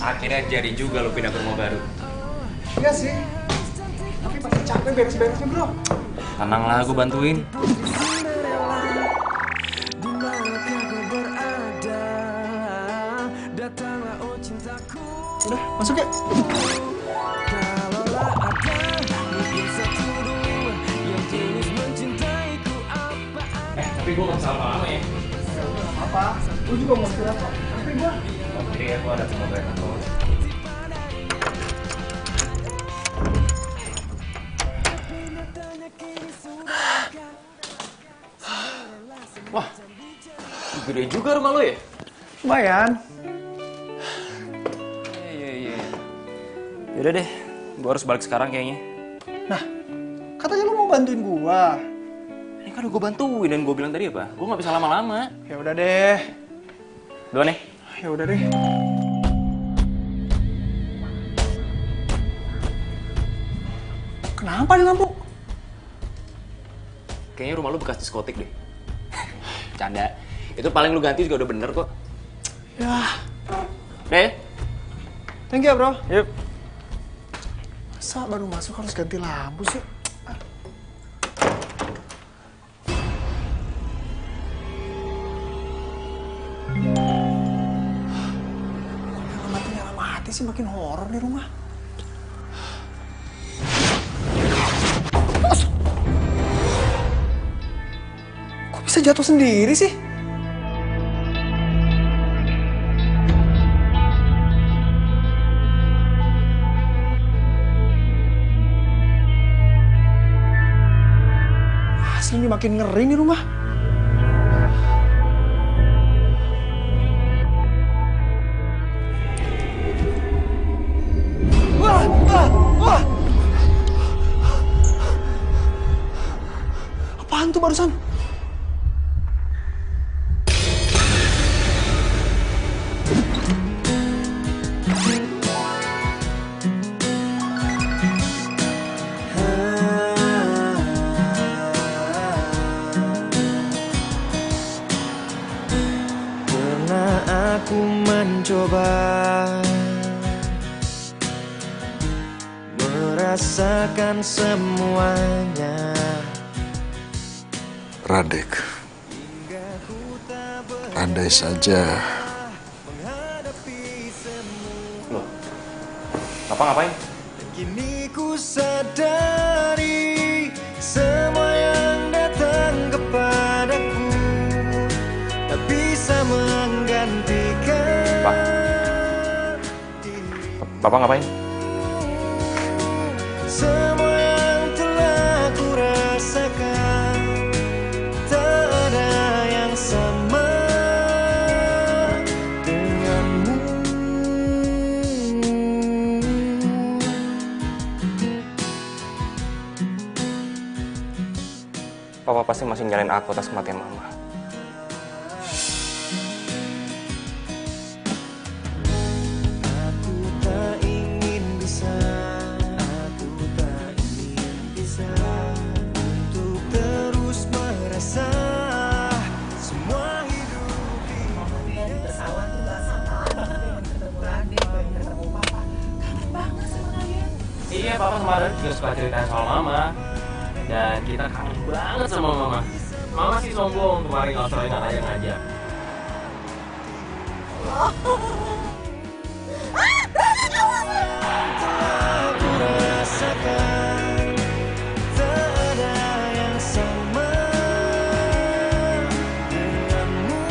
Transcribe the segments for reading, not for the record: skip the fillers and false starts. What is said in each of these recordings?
Akhirnya jadi juga lo pindah ke rumah baru. Iya sih. Tapi pasti capek beres-beresnya, bro. Tenang lah, gue bantuin. Udah, masuk ya. Tapi gue gak bisa lama-lama ya. Apa? Gue juga mau istirahat kok. Tapi gue. Jadi ya, gue ada pengobatan lo. Wah, gede juga rumah lo ya? Lumayan. Iya. Yaudah deh, gue harus balik sekarang kayaknya. Nah, katanya lu mau bantuin gua. Ini kan udah gue bantuin dan gue bilang tadi apa? Gue gak bisa lama-lama. Ya udah deh. Duluan nih. Ya udah deh. Kenapa nih lampu? Kayaknya rumah lu bekas diskotik deh. Canda. Itu paling lu ganti juga udah bener kok. Ya. Deh. Thank you ya, bro. Yuk. Masa baru masuk harus ganti lampu sih? Nyala mati sih, makin horor di rumah. Kok bisa jatuh sendiri sih? Asli ini makin ngeri nih rumah. Wah! Apaan tuh barusan? Pernah aku mencoba merasakan semuanya. Radek, andai saja. Loh, Papa ngapain? Kini ku sadari semua yang datang kepadaku tak bisa menggantikan. Pak. Papa ngapain? Semua yang telah ku rasakan tak ada yang sama denganmu. Papa pasti masih nyalain aku atas kematian Mama. Aku tak ingin bisa untuk terus merasa semua hidup ini. Berkawan tuh gak sama pengen ketemu Radit, pengen ketemu Papa. Kangen banget sama kalian. Iya, Papa kemarin juga suka ceritain soal Mama. Dan kita kangen banget sama Mama. Mama sih sombong, kemarin gak usah aja ngajak. Aku rasakan tak ada yang sama denganmu.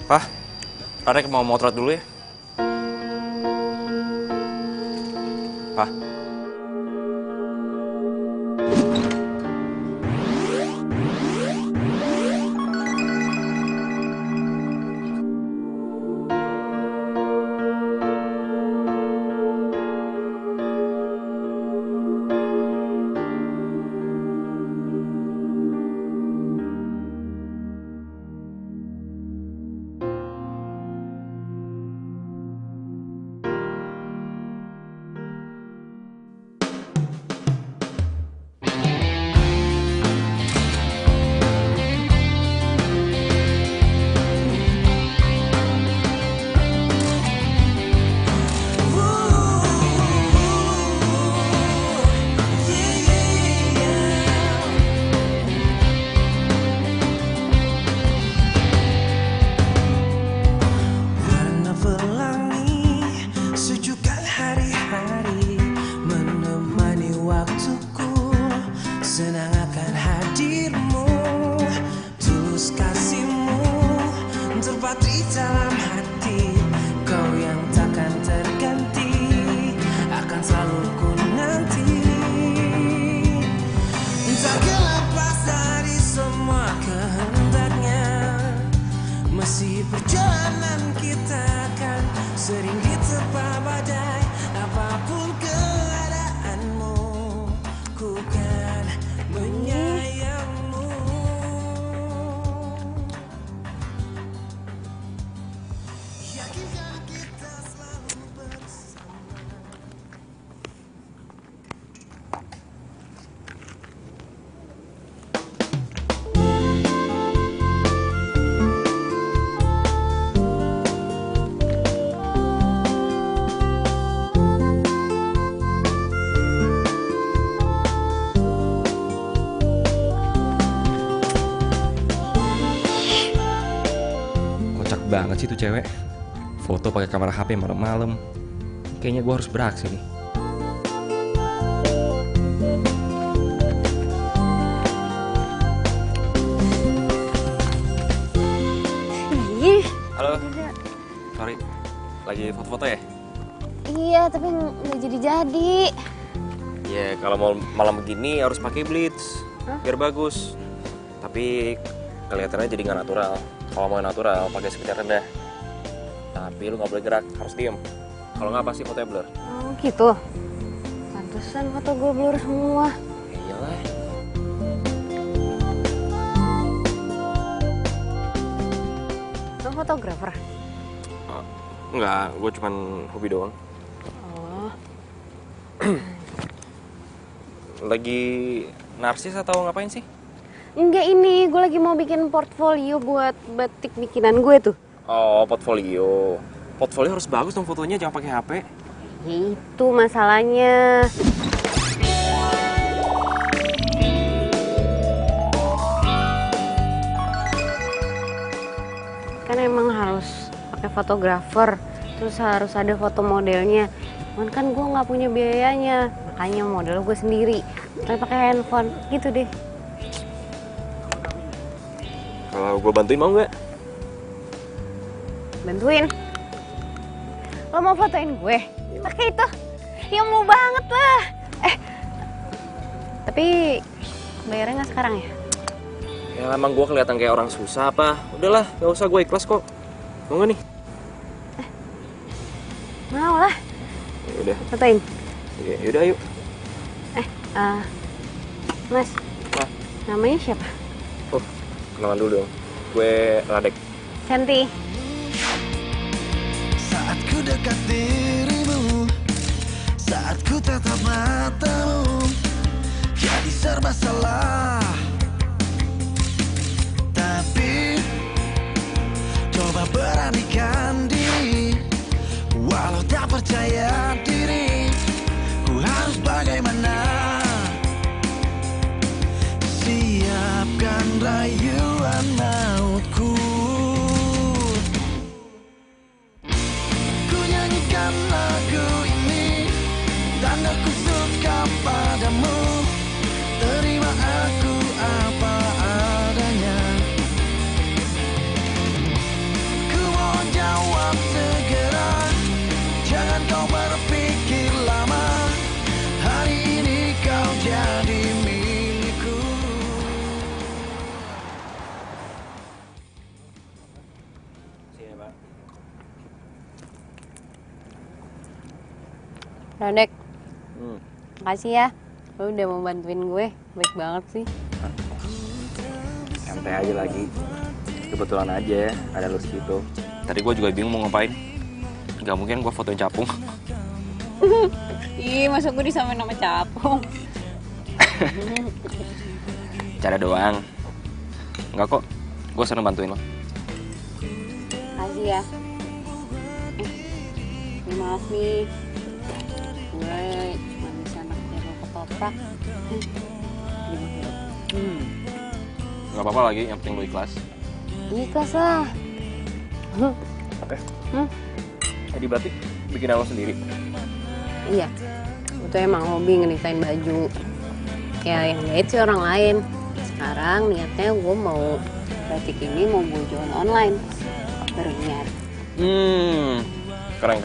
Pak, Radek mau motret dulu ya? Pak. banget sih tuh cewek. Foto pakai kamera HP malam-malam. Kayaknya gue harus beraksi nih. Ih, Halo. Sorry. Lagi foto-foto ya? iya tapi nggak jadi-jadi. Ya kalau mau malam begini harus pakai blitz. Biar bagus. Tapi kelihatannya jadi nggak natural. Kalau mau natural pakai speed rendah. Tapi lu nggak boleh gerak, harus diem. Kalau nggak pasti fotonya blur. Oh gitu. Pantesan foto gue blur semua. Ya iyalah. Lo fotografer? Enggak, gue cuman hobi doang. Oh. Lagi narsis atau ngapain sih? Enggak, ini gue lagi mau bikin portfolio buat batik bikinan gue tuh. Oh, portfolio. Portfolio harus bagus dong fotonya, jangan pakai HP. Ya itu masalahnya. Kan emang harus pakai fotografer, terus harus ada foto modelnya. Cuman kan gue nggak punya biayanya, makanya model gue sendiri. Tapi pakai handphone, gitu deh. Kalau gue bantuin mau nggak? Bantuin. Lo mau fotoin gue? Pakai itu. Ya mau banget lah. Tapi bayarnya nggak sekarang ya? Ya emang gue kelihatan kayak orang susah apa? Udahlah, gak usah, gue ikhlas kok. Mau nggak nih? Mau lah. Udah. Fotoin. Yaudah yuk. Mas. Nah. Namanya siapa? Oh, kenalan dulu dong. Gue Radek. Cantik. Saat ku dekat dirimu, saat ku tatap matamu, jadi serba salah. Tapi coba beranikan diri, walau tak percaya diri, ku harus bagaimana? Siapkan rayuan mautku. Ku nyanyikan lagu ini, tanda ku suka padamu. Terima aku apa adanya. Ku mohon jawab segera, jangan kau berpikir lama. Hari ini kau jadi milikku. Sini, Pak. Radek. Makasih ya. Lo udah mau bantuin gue. Baik banget sih. Santai aja lagi. Kebetulan aja ada lu situ. Tadi gue juga bingung mau ngapain. Gak mungkin gue fotoin capung. Ih, masa gue disamain nama capung. Cara doang. Enggak kok. Gue seneng bantuin lo. Makasih ya. Maaf nih. Gue cuma bisa naktir lo ketoprak. Gak apa-apa lagi, yang penting lo ikhlas. Ikhlas lah. Jadi batik bikin lo sendiri. Iya. Gue tuh emang hobi ngedesain baju. Ya yang jahit sih orang lain. Sekarang niatnya gue mau batik ini mau gue jual online. Baru niat. Keren.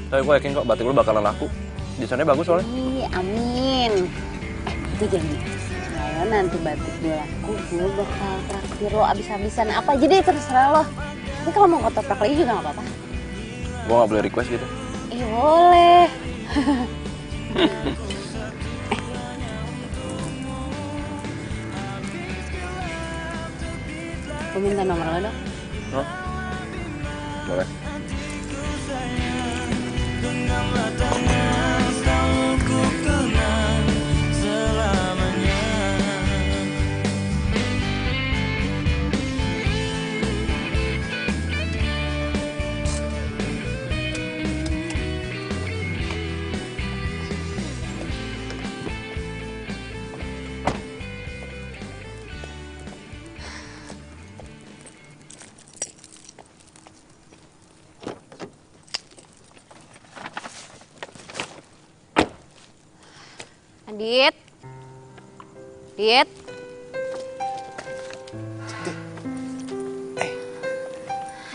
Tapi gue yakin kok batik lo bakalan laku. Desainnya bagus soalnya. Ih, amin. Itu janji. Kalau nanti batik gue laku, gue bakal traktir lo abis-abisan apa aja deh, terserah lo. Tapi kalau mau ketoprak lagi juga gak apa-apa. Gue gak boleh request gitu. Boleh. Gue minta nomor lo dong. Hah? Boleh. Genggamlah tangan, selalu ku kenang selamanya. Adit. Adit.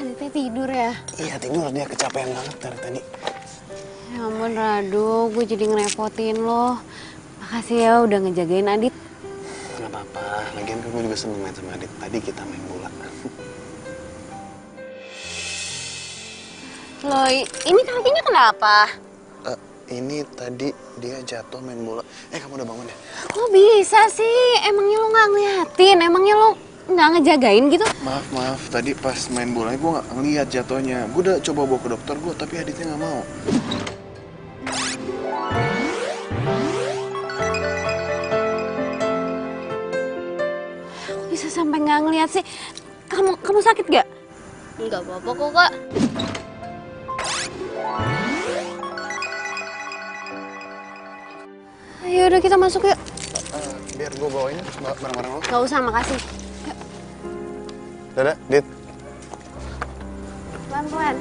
Aditnya tidur ya? Iya tidur, dia kecapean banget dari tadi. Ya ampun Rado, gue jadi ngerepotin lo. Makasih ya udah ngejagain Adit. Gak apa-apa, lagian kan gue juga seneng main sama Adit. Tadi kita main bola. Lo, ini kakinya kenapa? Ini tadi dia jatuh main bola. Kamu udah bangun ya? Kok bisa sih? Emangnya lo nggak ngeliatin? Emangnya lo nggak ngejagain gitu? Maaf. Tadi pas main bola gue gak ngeliat jatuhnya. Gue udah coba bawa ke dokter gue, tapi Aditnya gak mau. Kok bisa sampai nggak ngeliat sih? Kamu sakit gak? Nggak apa-apa kok kak. Ayo udah kita masuk yuk. Biar gue bawain barang-barang lo. Gak usah, makasih. Yuk. Dadah, Dit. Pelan-pelan.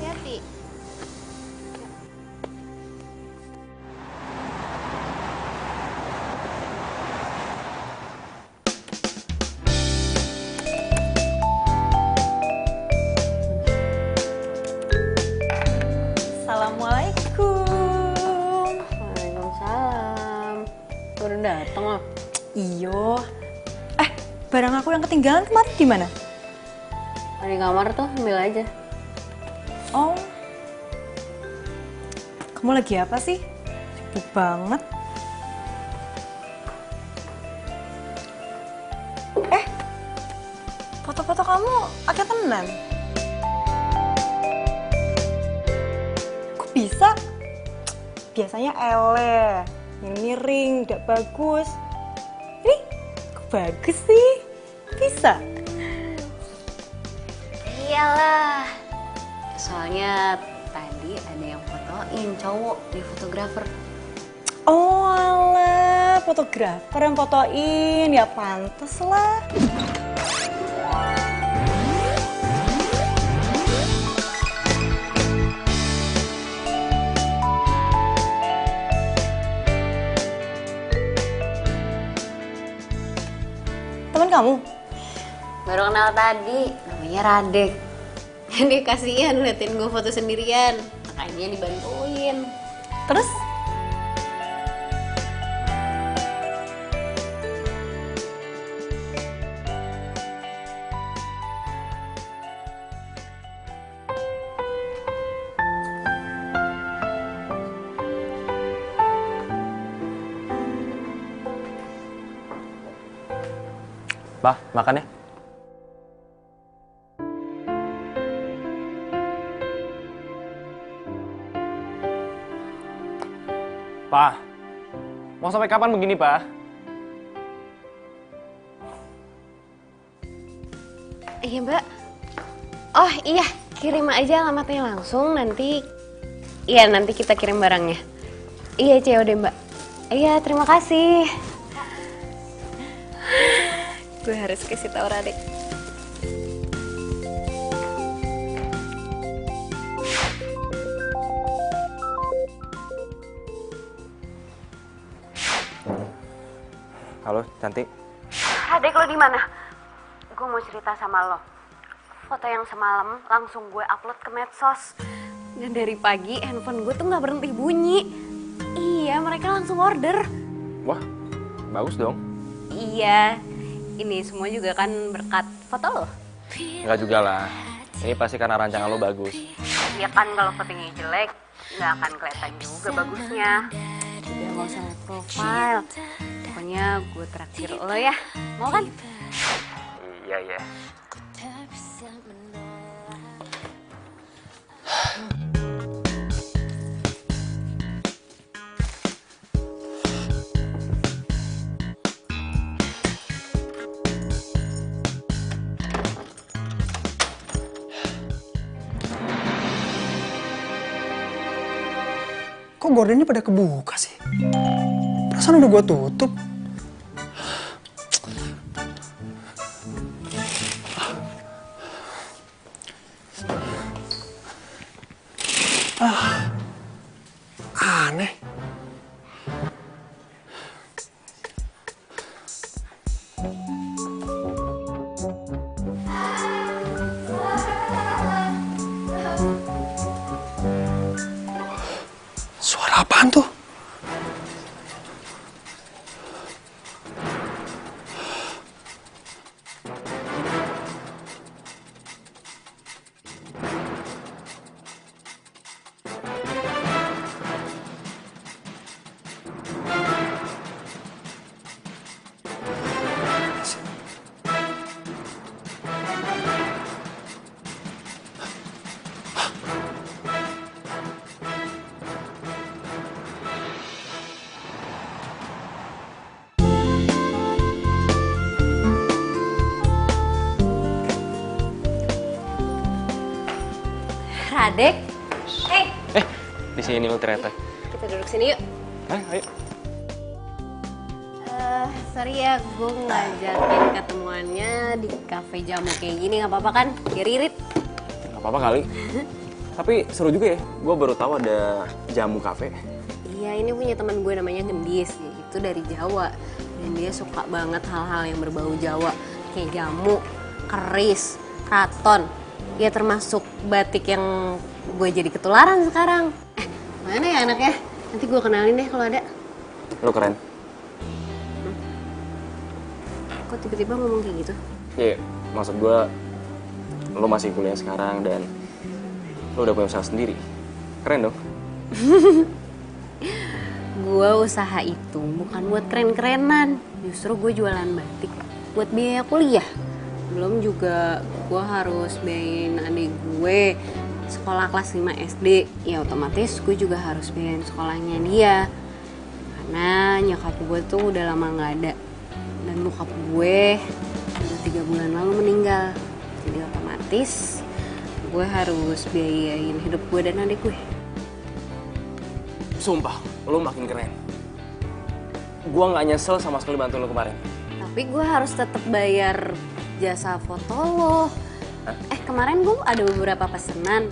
Hati-hati. Assalamualaikum. Waalaikumsalam. Udah dateng loh. Iyo. Barang aku yang ketinggalan kemarin di mana? Di kamar tuh, ambil aja. Oh. Kamu lagi apa sih? Sibuk banget. Foto-foto kamu agak tenan. Kok bisa? Biasanya ele, yang miring, gak bagus. Ini kok bagus sih? Bisa? Iyalah. Soalnya tadi ada yang fotoin cowok di fotografer. Oh alah, fotografer yang fotoin, ya pantes lah. Teman kamu? Baru kenal tadi, namanya Radek. Dia kasihan liatin gue foto sendirian, makanya dibantuin. Terus? Bah, makan ya? Pak, mau sampai kapan begini, Pak? Iya, Mbak. Oh iya, kirim aja alamatnya langsung, nanti kita kirim barangnya. Iya, COD, Mbak. Iya, terima kasih. Gue harus kasih tahu Radek. Halo, cantik. Radek, lo di mana? Gue mau cerita sama lo. Foto yang semalam langsung gue upload ke medsos. Dan dari pagi handphone gue tuh nggak berhenti bunyi. Iya, mereka langsung order. Wah, bagus dong. Iya, ini semua juga kan berkat foto lo. Enggak juga lah. Ini pasti karena rancangan lo bagus. Iya kan, kalau fotonya jelek nggak akan kelihatan juga bagusnya. Udah nggak usah liat profile. Pokoknya gue traktir lo ya, mau kan? Iya, iya. Kok gordennya pada kebuka sih? Perasaan udah gue tutup. Aneh. Suara apaan tuh? Radek, Di sini lo ternyata. kita duduk sini yuk. Ayo. Sorry ya, gue ngajakin ketemuannya di kafe jamu kayak gini, nggak apa-apa kan? Biar irit. Gak apa-apa kali. Tapi seru juga ya, gue baru tahu ada jamu kafe. Iya, ini punya teman gue namanya Gendis, itu dari Jawa. Dan dia suka banget hal-hal yang berbau Jawa, kayak jamu, keris, kraton. Ya termasuk batik yang gue jadi ketularan sekarang. Mana ya anaknya? Nanti gue kenalin deh kalau ada. Lo keren. Kok tiba-tiba ngomong kayak gitu? Iya, maksud gue lo masih kuliah sekarang dan lo udah punya usaha sendiri. Keren dong. Gue usaha itu bukan buat keren-kerenan. Justru gue jualan batik buat biaya kuliah. Belum juga gue harus biayain adik gue sekolah kelas 5 SD. Ya otomatis gue juga harus biayain sekolahnya dia. Karena nyokap gue tuh udah lama gak ada. Dan bokap gue udah 3 bulan lalu meninggal. Jadi otomatis gue harus biayain hidup gue dan adik gue. Sumpah, lo makin keren. Gue gak nyesel sama sekali bantu lo kemarin. Tapi gue harus tetap bayar jasa foto lo. Kemarin gue ada beberapa pesanan.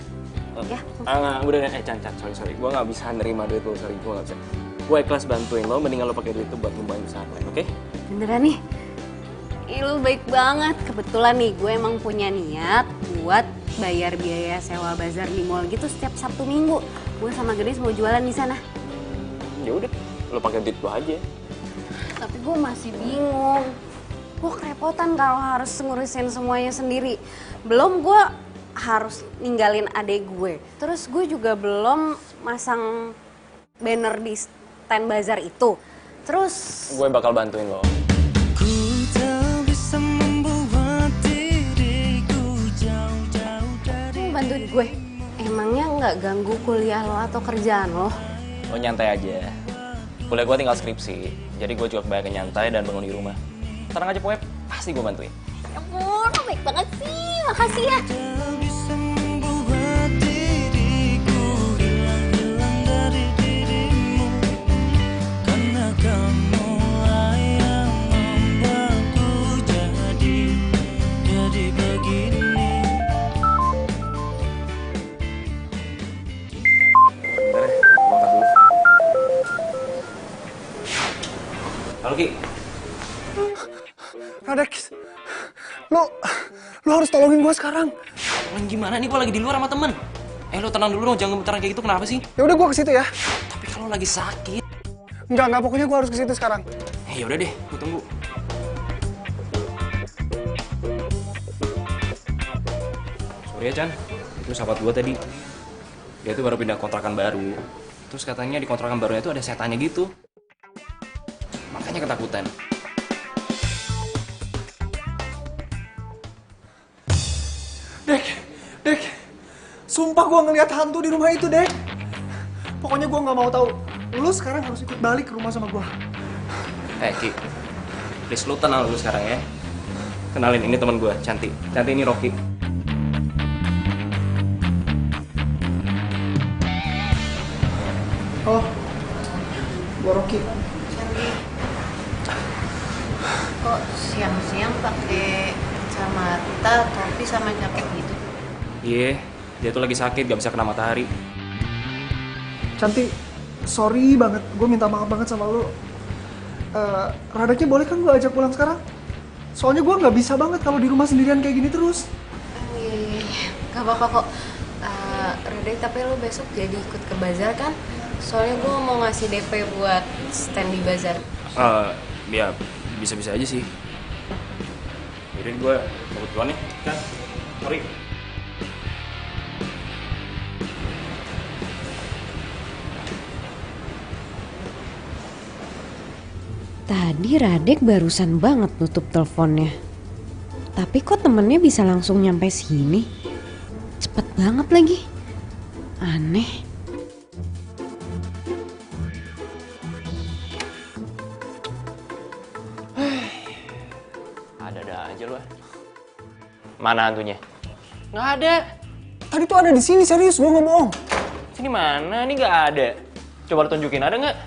Ya. Enggak, udah Chan, sorry. Gue gak bisa nerima duit lo, sorry. Gue gak bisa. Gue ikhlas bantuin lo, mendingan lo pakai duit itu buat ngembangin usaha lain, oke? Beneran nih? Ih, lu baik banget. Kebetulan nih gue emang punya niat buat bayar biaya sewa bazar di mall gitu setiap Sabtu Minggu. Gue sama Gedis mau jualan di sana. Ya udah, lo pakai duit lo aja. Tapi gue masih bingung. Gue kerepotan kalau harus ngurusin semuanya sendiri. Belum gue harus ninggalin adek gue. Terus gue juga belum masang banner di stand bazar itu. Terus Gue bakal bantuin lo. Ku tak bisa membuat diriku jauh-jauh dari lu bantuin gue. Emangnya nggak ganggu kuliah lo atau kerjaan lo? Lo nyantai aja. Kuliah gue tinggal skripsi, jadi gue juga kebanyakan nyantai dan bangun di rumah. Tenang aja pokoknya, pasti gue bantuin. Ya ampun, lo baik banget sih. Makasih ya. tak bisa membuat diriku hilang dari dirimu. Karena kamu yang membuatku jadi begini. Bentar ya, gue angkat dulu. Halo Ki. Radek, lo harus tolongin gue sekarang. Tolong gimana nih, gue lagi di luar sama temen. Lo tenang dulu dong, jangan gemetaran kayak gitu, kenapa sih? Ya udah gue ke situ ya. Tapi kalau lagi sakit. Enggak, pokoknya gue harus ke situ sekarang. Ya udah deh, gue tunggu. Sorry ya Chan, itu sahabat gue tadi. Dia tuh baru pindah kontrakan baru. Terus katanya di kontrakan barunya tuh ada setannya gitu. Makanya ketakutan. Dek, sumpah gue ngeliat hantu di rumah itu, Dek. Pokoknya gue nggak mau tahu. Lu sekarang harus ikut balik ke rumah sama gue. Ki, please lu tenang dulu sekarang ya. Kenalin, ini teman gue, Cantik. Cantik ini Rocky. Oh, gue Rocky. Kok siang-siang pakai kacamata, topi sama jaket gitu? Iya, dia tuh lagi sakit, gak bisa kena matahari. Cantik, sorry banget, gue minta maaf banget sama lo. Radeknya boleh kan gue ajak pulang sekarang? Soalnya gue nggak bisa banget kalau di rumah sendirian kayak gini terus. Gak apa-apa kok. Radek, tapi lo besok jadi ikut ke bazar kan? Soalnya gue mau ngasih DP buat stand di bazar. Ya bisa-bisa aja sih. Yaudah gue cabut duluan nih, kan? Sorry. Tadi Radek barusan banget nutup teleponnya. Tapi kok temennya bisa langsung nyampe sini? Cepet banget lagi. Aneh. Ada aja lu. Mana hantunya? Nggak ada. Tadi tuh ada di sini, serius, gue nggak bohong. Sini mana? Ini nggak ada. Coba lu tunjukin, ada nggak?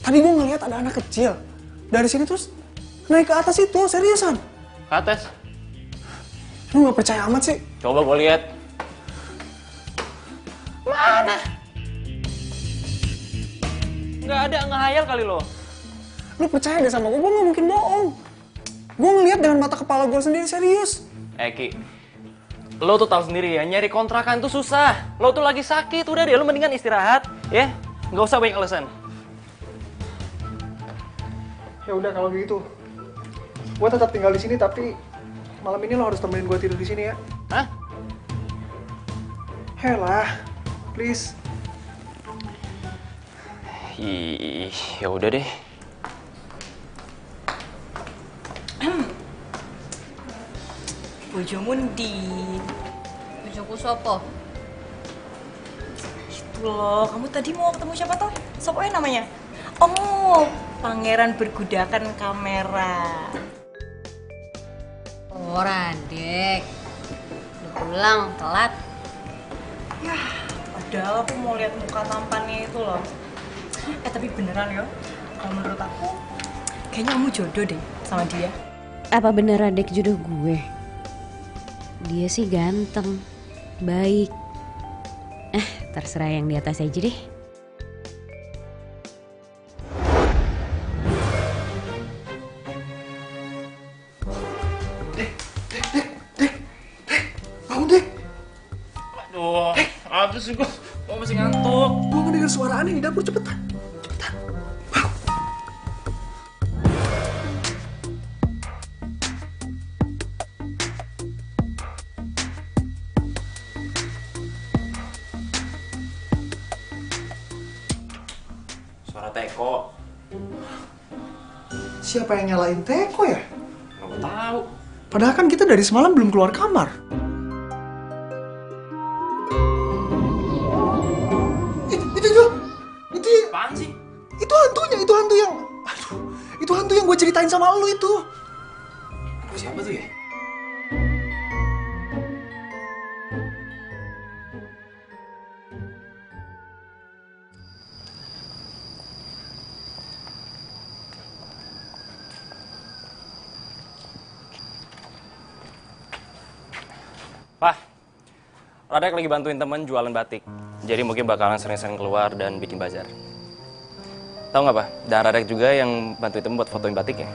Tadi gue ngeliat ada anak kecil. Dari sini terus naik ke atas itu, seriusan. Ke atas. Lu nggak percaya amat sih? Coba gue lihat. Mana? Nggak ada, ngehayal kali lo. Lu percaya deh sama gue nggak mungkin bohong. Gue ngeliat dengan mata kepala gue sendiri, serius. Ki, lo tuh tahu sendiri ya, nyari kontrakan tuh susah. Lo tuh lagi sakit, udah deh, lo mendingan istirahat, ya. Nggak usah banyak alasan. Ya udah kalau gitu, gue tetap tinggal di sini tapi malam ini lo harus temenin gue tidur di sini ya. Hah? Helah, please. Ih, ya udah deh. Bojomu ndi? Bojoku sopo? Itu loh, kamu tadi mau ketemu siapa toh? Sopo namanya? Oh, pangeran bergudakan kamera. Oh, Radek. Udah pulang, telat. Ya, padahal aku mau lihat muka tampannya itu loh. Tapi beneran ya, kalau menurut aku kayaknya kamu jodoh deh sama dia. Apa bener Radek jodoh gue? Dia sih ganteng, baik. Terserah yang di atas aja deh. Bangun deh. Aduh, apa sih gue masih ngantuk. Gue ngedenger suara aneh di dapur, cepetan. Suara Teko. Siapa yang nyalain Teko ya? Nggak tahu. Padahal kan kita dari semalam belum keluar kamar. Itu Apaan sih? itu hantu yang, aduh, itu hantu yang gue ceritain sama lu itu. Aduh, siapa tuh ya? Pak, Radek lagi bantuin temen jualan batik. Jadi mungkin bakalan sering-sering keluar dan bikin bazar. Tahu nggak, Pak? Dan Radek juga yang bantuin temen buat fotoin batiknya.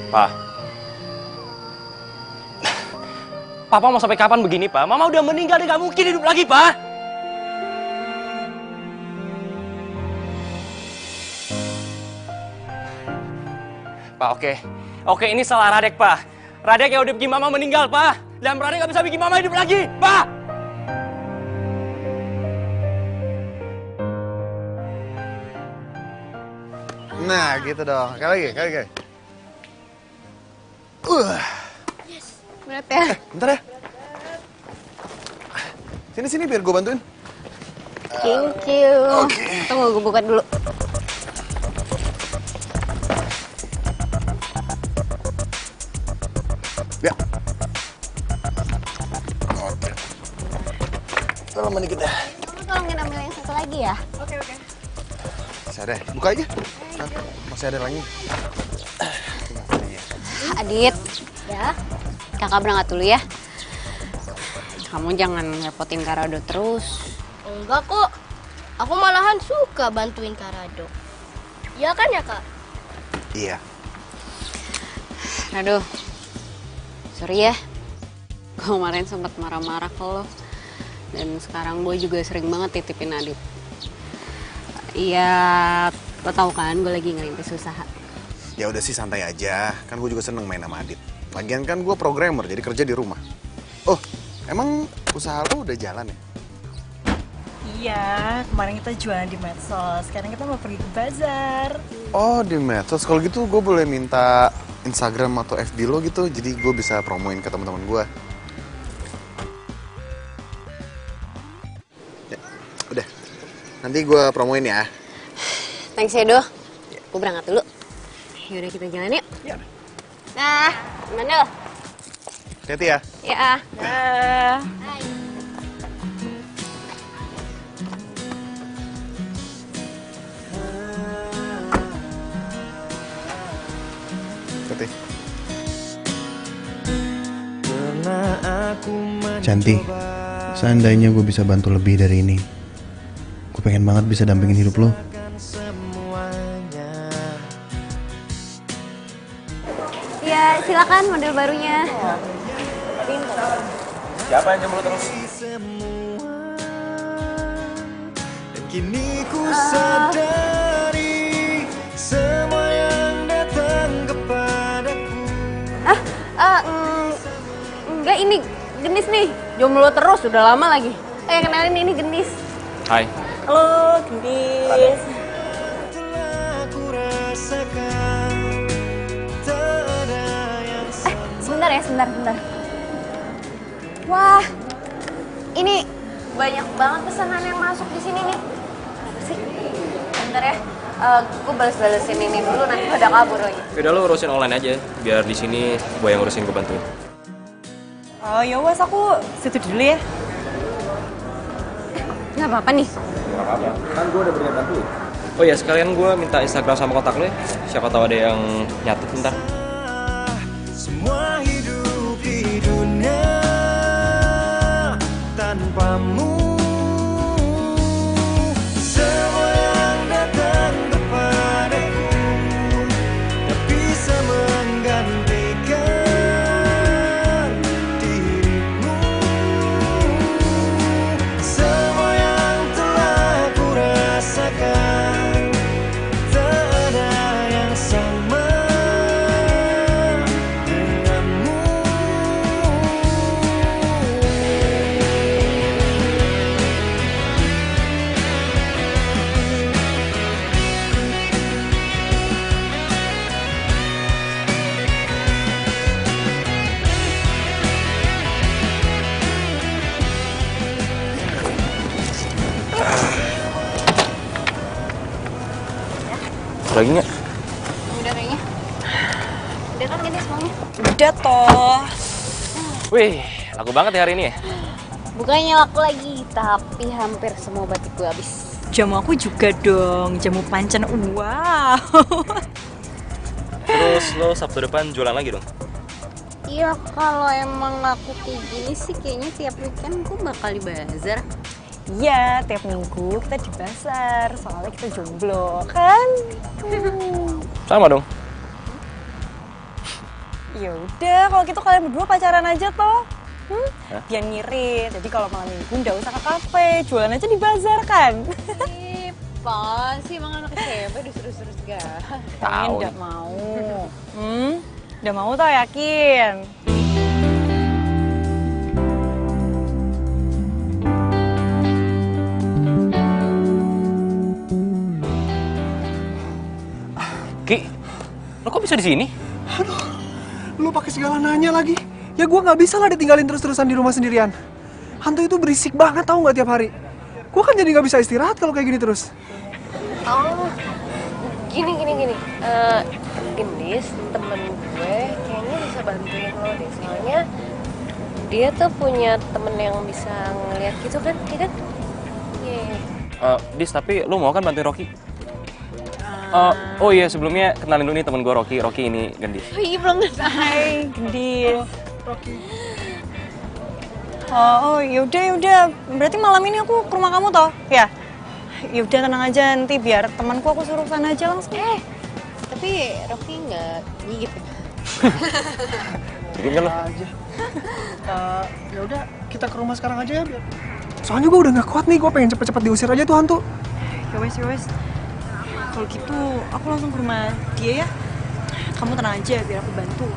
Pak. Papa mau sampai kapan begini, Pak? Mama udah meninggal, dia nggak mungkin hidup lagi, Pak. Pak, oke, ini salah Radek, Pak. Radek yang udah bikin Mama meninggal, Pak. Dan Radek nggak bisa bikin Mama hidup lagi, Pak. Nah, gitu dong. Sekali lagi. Berat ya? Bentar ya. Sini biar gue bantuin. Thank you. Tunggu, gue buka dulu. Ya. Oke. Tolong dikit deh. Kamu tolongin ambil yang satu lagi ya? Oke. Bisa deh, buka aja. Masih ada lagi. Adit, ya. Kakak berangkat dulu ya. Kamu jangan ngerepotin Karado terus. Enggak kok. Aku malahan suka bantuin Karado. Iya kan ya, Kak? Iya. Aduh, sorry ya. Gue kemarin sempat marah-marah ke lo. Dan sekarang gue juga sering banget titipin Adit. Iya, lo tau kan gue lagi ngerintis usaha. Ya udah sih santai aja, kan gue juga seneng main sama Adit. Lagian kan gue programmer, jadi kerja di rumah. Oh, emang usaha lo udah jalan ya? Iya, kemarin kita jualan di medsos. Sekarang kita mau pergi ke bazar. Oh, di medsos. Kalau gitu gue boleh minta Instagram atau FB lo gitu, jadi gue bisa promoin ke teman-teman gue. Ya, udah. Nanti gue promoin ya. Thanks ya, Do. Gue berangkat dulu. Yaudah kita jalan yuk. Ya. Nah, gimana lo? Hati-hati ya. Ya. Dah. Hati. Cantik, seandainya gue bisa bantu lebih dari ini, gue pengen banget bisa dampingin hidup lo. Ya, silakan model barunya. Siapa yang jomblo terus? Kini ku sadari semua yang datang kepadaku. Enggak, ini Genis nih. Jomblo terus, udah lama lagi. Kenalin ini Genis. Hai. Halo, Gendis. Telah ku rasakan tak ada yang Sebentar ya, sebentar. Wah, ini banyak banget pesanan yang masuk di sini nih. Apa sih? Bentar ya, gue bales-balesin ini dulu, nanti pada kabur lagi. Udah lo urusin online aja, biar di sini gue yang urusin, gue bantuin. Oh ya wes, aku situ dulu ya. Nggak apa-apa nih. Gak apa-apa, kan gue udah berniat bantuin. Oh ya, sekalian gue minta Instagram sama kontak lo ya. Siapa tahu ada yang nyatet ntar. semua hidup di dunia tanpamu. Semua yang datang kepadaku tak bisa menggantikan dirimu. Semua yang telah ku rasakan tak ada yang sama denganmu. Lagi nggak? Udah kayaknya. Udah kan Genis semuanya? Udah toh. Wih, laku banget ya hari ini ya? Bukannya laku lagi, tapi hampir semua batik gue habis. Jamu aku juga dong, jamu pancan. Wow. Terus lo Sabtu depan jualan lagi dong? Iya, kalau emang laku kayak gini sih kayaknya tiap weekend gue bakal di bazar. Iya, tiap minggu kita di pasar, soalnya kita jomblo, kan? Sama dong. Ya udah, kalau gitu kalian berdua pacaran aja toh. Hah? Biar ngirit. Jadi kalau malam minggu nggak usah ke kafe, jualan aja di bazar kan? Ih, apaan sih emang anak SMP disuruh-suruh segala. Kalian Tahu nggak nih. mau. Udah mau tau, yakin? Ki, lo kok bisa di sini? Lu pakai segala nanya lagi. Ya gue nggak bisa lah ditinggalin terus-terusan di rumah sendirian. Hantu itu berisik banget, tahu nggak tiap hari. Gue kan jadi nggak bisa istirahat kalau kayak gini terus. Oh, gini. Gendis, temen gue kayaknya bisa bantuin lo deh. Soalnya dia tuh punya temen yang bisa ngeliat gitu kan, iya kan? Iya. Dis, tapi lo mau kan bantuin Rocky? Oh iya, sebelumnya kenalin dulu nih temen gue Rocky. Rocky ini Gendis. Oh iya, belum kenal. Hai, Gendis. Oh, yaudah. Berarti malam ini aku ke rumah kamu toh? Ya. Yaudah tenang aja, nanti biar temanku aku suruh sana aja langsung. Tapi Rocky nggak gigit ya? Bikin kan lo? Ya udah, kita ke rumah sekarang aja ya. Soalnya gue udah nggak kuat nih, gue pengen cepet-cepet diusir aja tuh hantu. Ya wes. Kalau gitu, aku langsung ke rumah dia ya. Kamu tenang aja, biar aku bantu.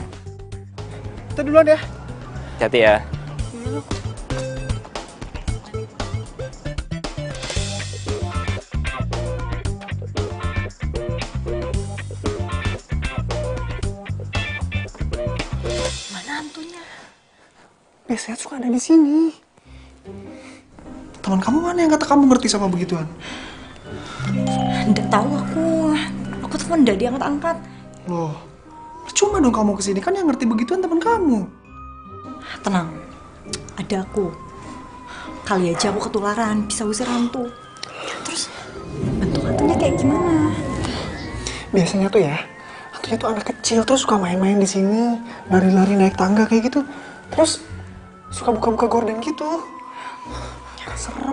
Kita duluan ya. Hati ya. Mana hantunya? Biasanya suka ada di sini. Teman kamu mana yang kata kamu ngerti sama begituan? Nggak tahu aku. Aku telepon nggak diangkat-angkat. Loh, percuma dong kamu kesini, kan yang ngerti begituan teman kamu. Tenang, ada aku. Kali aja aku ketularan, bisa usir hantu. Terus bentuk hantunya kayak gimana? Biasanya tuh ya, hantunya tuh anak kecil terus suka main-main di sini, lari-lari naik tangga kayak gitu. Terus suka buka-buka gorden gitu. Serem.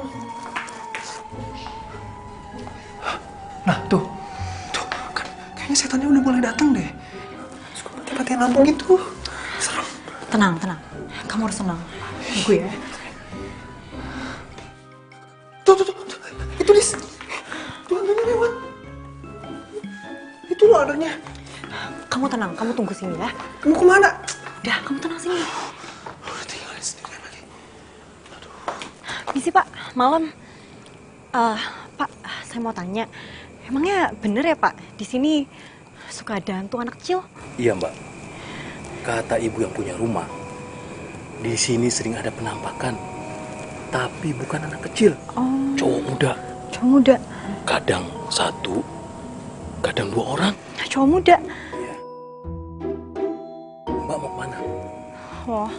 Nah, tuh kan kayaknya setannya udah mulai datang deh. Suka mati-matian lampu gitu. Serem. Tenang. Kamu harus tenang. Gue ya. Tuh. Itu Dis. Tuh hantunya lewat. Itu loh adanya. Kamu tenang, kamu tunggu sini ya. Mau kemana? Udah, kamu tenang sini. Lu udah tinggalin sendirian lagi. Misi Pak, malam. Pak, saya mau tanya. Emangnya bener ya Pak, di sini suka ada hantu anak kecil? Iya Mbak, kata ibu yang punya rumah, di sini sering ada penampakan, tapi bukan anak kecil, cowok muda. Cowok muda? Kadang 1, kadang 2 orang. Cowok muda? Iya. Mbak mau kemana? Oh,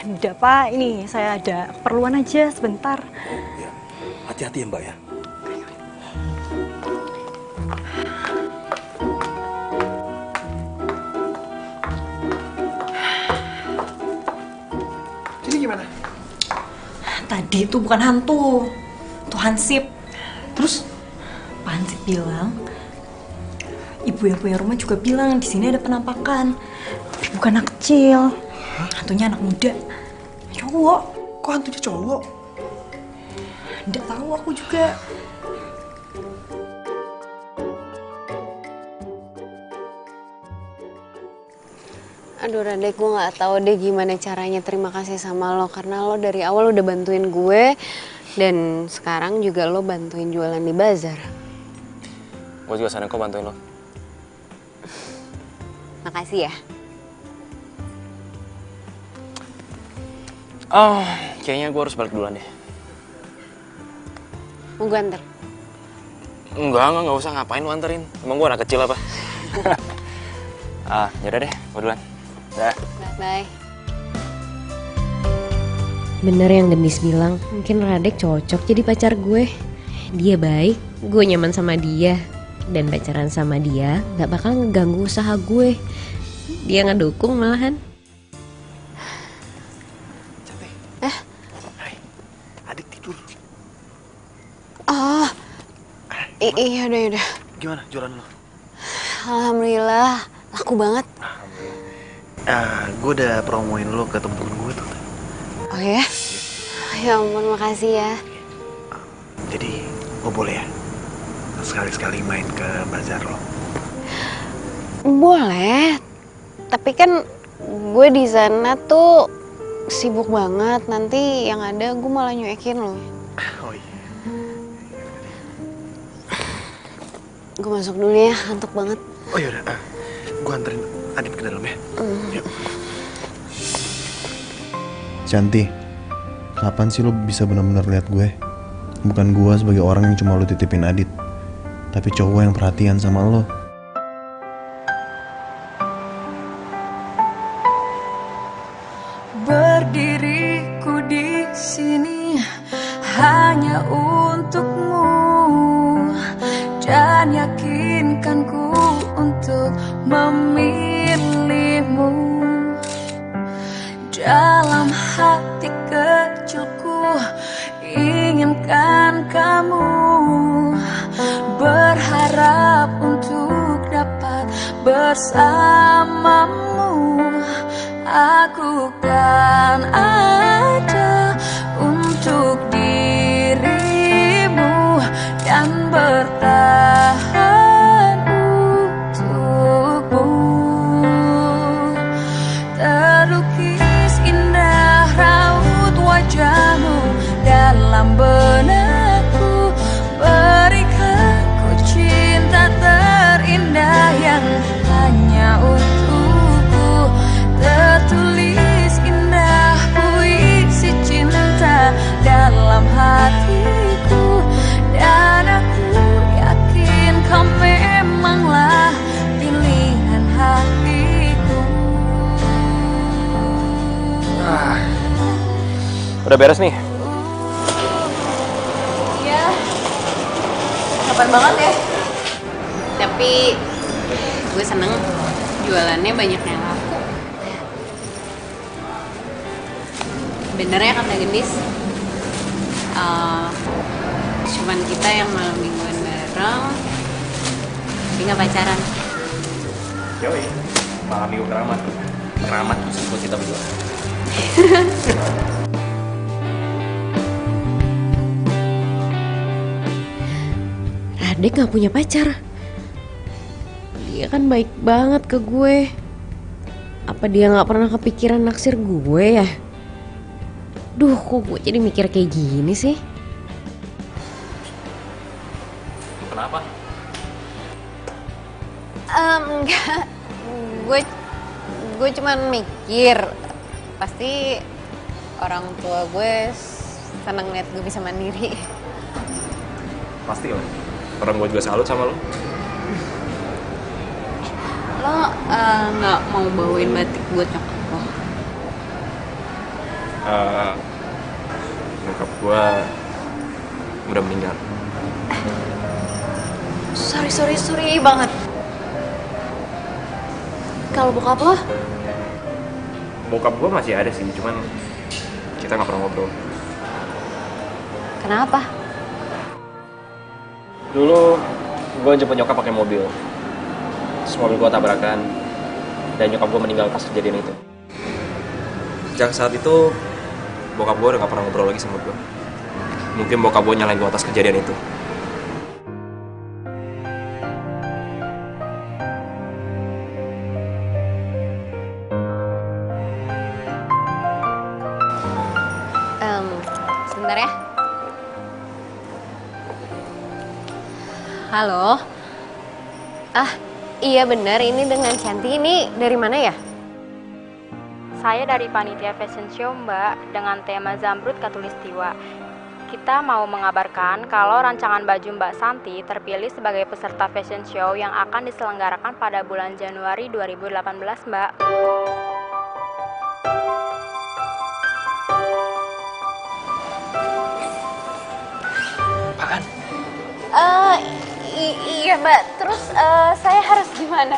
enggak Pak, ini saya ada keperluan aja sebentar. Ya, hati-hati ya Mbak ya. Jadi gimana? Tadi itu bukan hantu, itu hansip. Terus? Pak Hansip bilang, ibu yang punya rumah juga bilang di sini ada penampakan, tapi bukan anak kecil, hantunya anak muda, cowok. Kok hantunya cowok? Nggak tahu aku juga. Aduh Radek, gue nggak tahu deh gimana caranya terima kasih sama lo, karena lo dari awal udah bantuin gue dan sekarang juga lo bantuin jualan di bazar. Gue juga seneng kok bantuin lo. Makasih ya. Oh, kayaknya gue harus balik duluan deh. Mau gue anter? Enggak usah, ngapain lu anterin? Emang gue anak kecil apa? Yaudah deh, gue duluan. Dah. Bye. Bener yang Gendis bilang, mungkin Radek cocok jadi pacar gue. Dia baik, gue nyaman sama dia. Dan pacaran sama dia gak bakal ngeganggu usaha gue. Dia ngedukung malahan. Cantik. Hai, adik tidur. Oh, iya udah. Gimana jualan lo? Alhamdulillah, laku banget. Gue udah promoin lo ke temen-temen gue tuh. Oh ya? Ya ampun, makasih ya. Jadi, gue boleh ya? Sekali-sekali main ke bazar lo. Boleh. Tapi kan gue di sana tuh sibuk banget. Nanti yang ada gue malah nyuekin lo. Oh iya. Gue masuk dulu ya, ngantuk banget. Oh yaudah, gue anterin Adit ke dalam ya. Yuk. Cantik, kapan sih lo bisa benar-benar lihat gue? Bukan gue sebagai orang yang cuma lo titipin Adit, tapi cowok yang perhatian sama lo. Berdiriku di sini hanya untukmu dan yakinkanku untuk memilihmu dalam hati kecil. kecilku, inginkan kamu, berharap untuk dapat bersamamu. Aku kan ada untuk dirimu dan bertahan untukmu. Terlukis indah raut wajahmu dalam benakku, berikan ku cinta terindah yang hanya untukku. Tertulis indah puisi cinta dalam hatiku, dan aku yakin kau memanglah pilihan hatiku. Udah beres nih. Iya. Kapan banget ya? Tapi gue seneng jualannya banyak yang laku. Bener ya kata Gendis? Cuman kita yang malam mingguan bareng, tapi nggak pacaran. Yoi, malam minggu keramat. Keramat khusus buat kita berdua. Radek gak punya pacar. Dia kan baik banget ke gue. Apa dia gak pernah kepikiran naksir gue ya? Duh, kok gue jadi mikir kayak gini sih? Kenapa? Enggak. Gue cuman mikir pasti orang tua gue seneng liat gue bisa mandiri. Pasti lah. Orang gue juga salut sama lo. Lo nggak mau bawain batik buat nyokap lo? Nyokap gue udah meninggal. Sorry banget. Kalau bokap lo? Bokap gue masih ada sih, cuman kita nggak pernah ngobrol. Kenapa? Dulu gue jemput nyokap pakai mobil. Terus mobil gue tabrakan dan nyokap gue meninggal pas kejadian itu. Sejak saat itu bokap gue udah gak pernah ngobrol lagi sama gue. Mungkin bokap gue nyalain gue atas kejadian itu. Sebentar ya. Halo. Iya benar, ini dengan Cantik. Ini dari mana ya? Saya dari panitia fashion show, Mbak, dengan tema Zamrud Khatulistiwa. Kita mau mengabarkan kalau rancangan baju Mbak Santi terpilih sebagai peserta fashion show yang akan diselenggarakan pada bulan Januari 2018, Mbak. Apaan? Iya, Mbak. Terus saya harus gimana?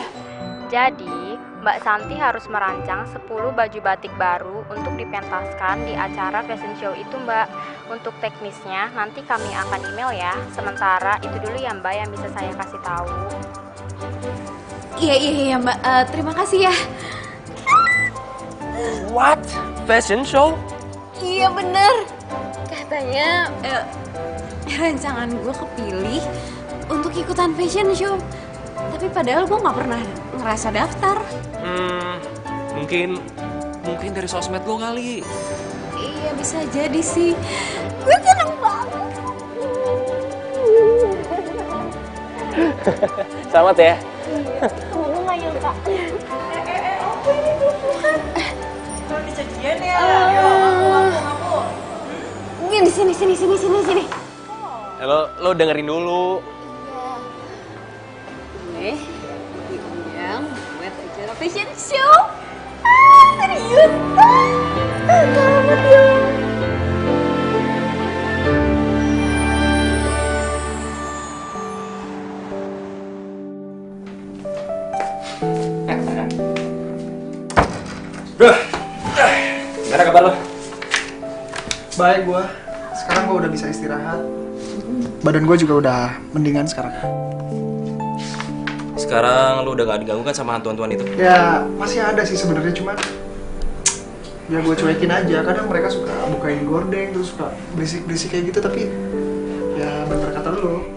Jadi, Mbak Santi harus merancang 10 baju batik baru untuk dipentaskan di acara fashion show itu, Mbak. Untuk teknisnya nanti kami akan email ya. Sementara itu dulu ya, Mbak, yang bisa saya kasih tahu. Iya, Mbak. Terima kasih ya. What? Fashion show? Iya bener. Katanya rancangan gue kepilih untuk ikutan fashion show. Tapi padahal gue gak pernah ngerasa daftar. Mungkin dari sosmed lo kali. Iya bisa jadi sih. Gue seneng banget. Selamat ya. Kamu gak nyangka. Apa ini bukan? Belum dijadian ya? Ngaku. Ini di sini. Lo dengerin dulu. Iya. Diundang buat acara fashion show. Serius? Selamat ya. Gimana kabar lo? Baik gue. Sekarang gue udah bisa istirahat. Badan gue juga udah mendingan sekarang. Sekarang lu udah gak diganggu kan sama hantu-hantuan itu? Ya masih ada sih sebenarnya, cuman ya gue cuekin aja. Kadang mereka suka bukain gordeng terus suka berisik-berisik kayak gitu, tapi ya bener kata lu.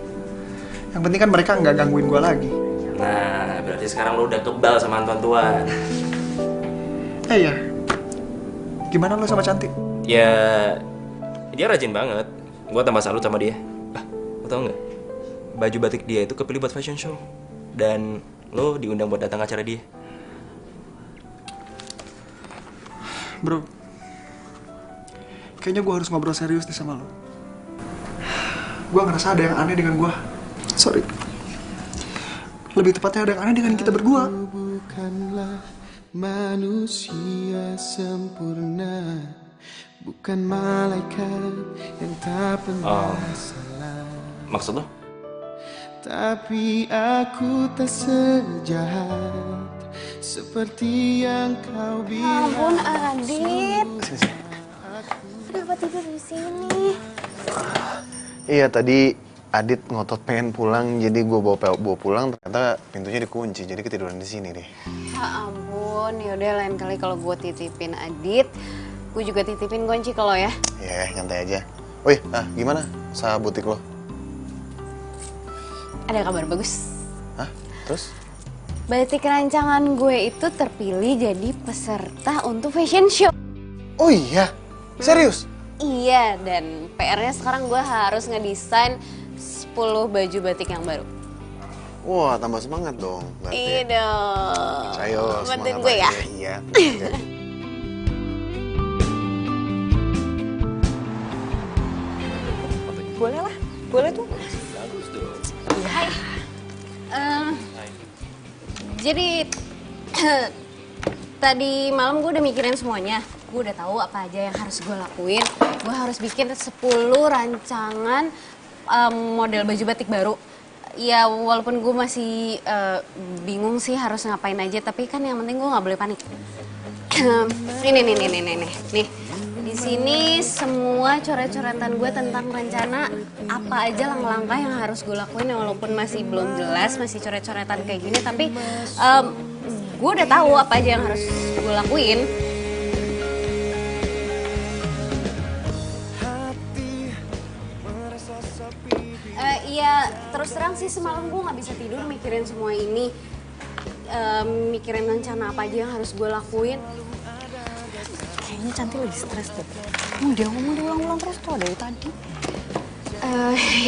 Yang penting kan mereka nggak gangguin gue lagi. Nah, berarti sekarang lu udah kebal sama hantu-hantuan. Iya. Gimana lu sama Cantik? Ya, dia rajin banget. Gue tambah salut sama dia. Lo tau nggak? Baju batik dia itu kepilih buat fashion show. Dan lo diundang buat datang acara dia. Bro, kayaknya gue harus ngobrol serius nih sama lo. Gue ngerasa ada yang aneh dengan gue. Sorry. Lebih tepatnya ada yang aneh dengan kita berdua. Bukanlah manusia sempurna, bukan malaikat yang tak pernah salah. Maksud lo? Tapi aku tak sejahat seperti yang kau bilang. Ampun Adit, kenapa tidur di sini? Iya, tadi Adit ngotot pengen pulang, jadi gue bawa pulang, ternyata pintunya dikunci, jadi ketiduran di sini deh. Ya ampun, yaudah lain kali kalau gue titipin Adit, gue juga titipin kunci ke lo ya. Iya, nyantai aja. Wih, gimana usaha butik lo? Ada kabar bagus. Hah? Terus? Batik rancangan gue itu terpilih jadi peserta untuk fashion show. Oh iya? Serius? Iya, dan PR-nya sekarang gue harus ngedesain 10 baju batik yang baru. Wah, tambah semangat dong. Iya dong. Ayo, bantuin semangat gue ya. Iya. Boleh lah, boleh tuh. Bagus dong. Hai. Jadi tadi malam gue udah mikirin semuanya. Gue udah tahu apa aja yang harus gue lakuin. Gue harus bikin 10 rancangan model baju batik baru. Ya walaupun gue masih bingung sih harus ngapain aja, tapi kan yang penting gue nggak boleh panik. Nih. Di sini semua coret-coretan gue tentang rencana apa aja langkah-langkah yang harus gue lakuin, walaupun masih belum jelas, masih coret-coretan kayak gini, tapi gue udah tahu apa aja yang harus gue lakuin. Iya, terus terang sih semalam gue nggak bisa tidur mikirin semua ini, mikirin rencana apa aja yang harus gue lakuin. Kayaknya Cantik lagi stres deh. Dia ngomong diulang-ulang terus tuh dari tadi.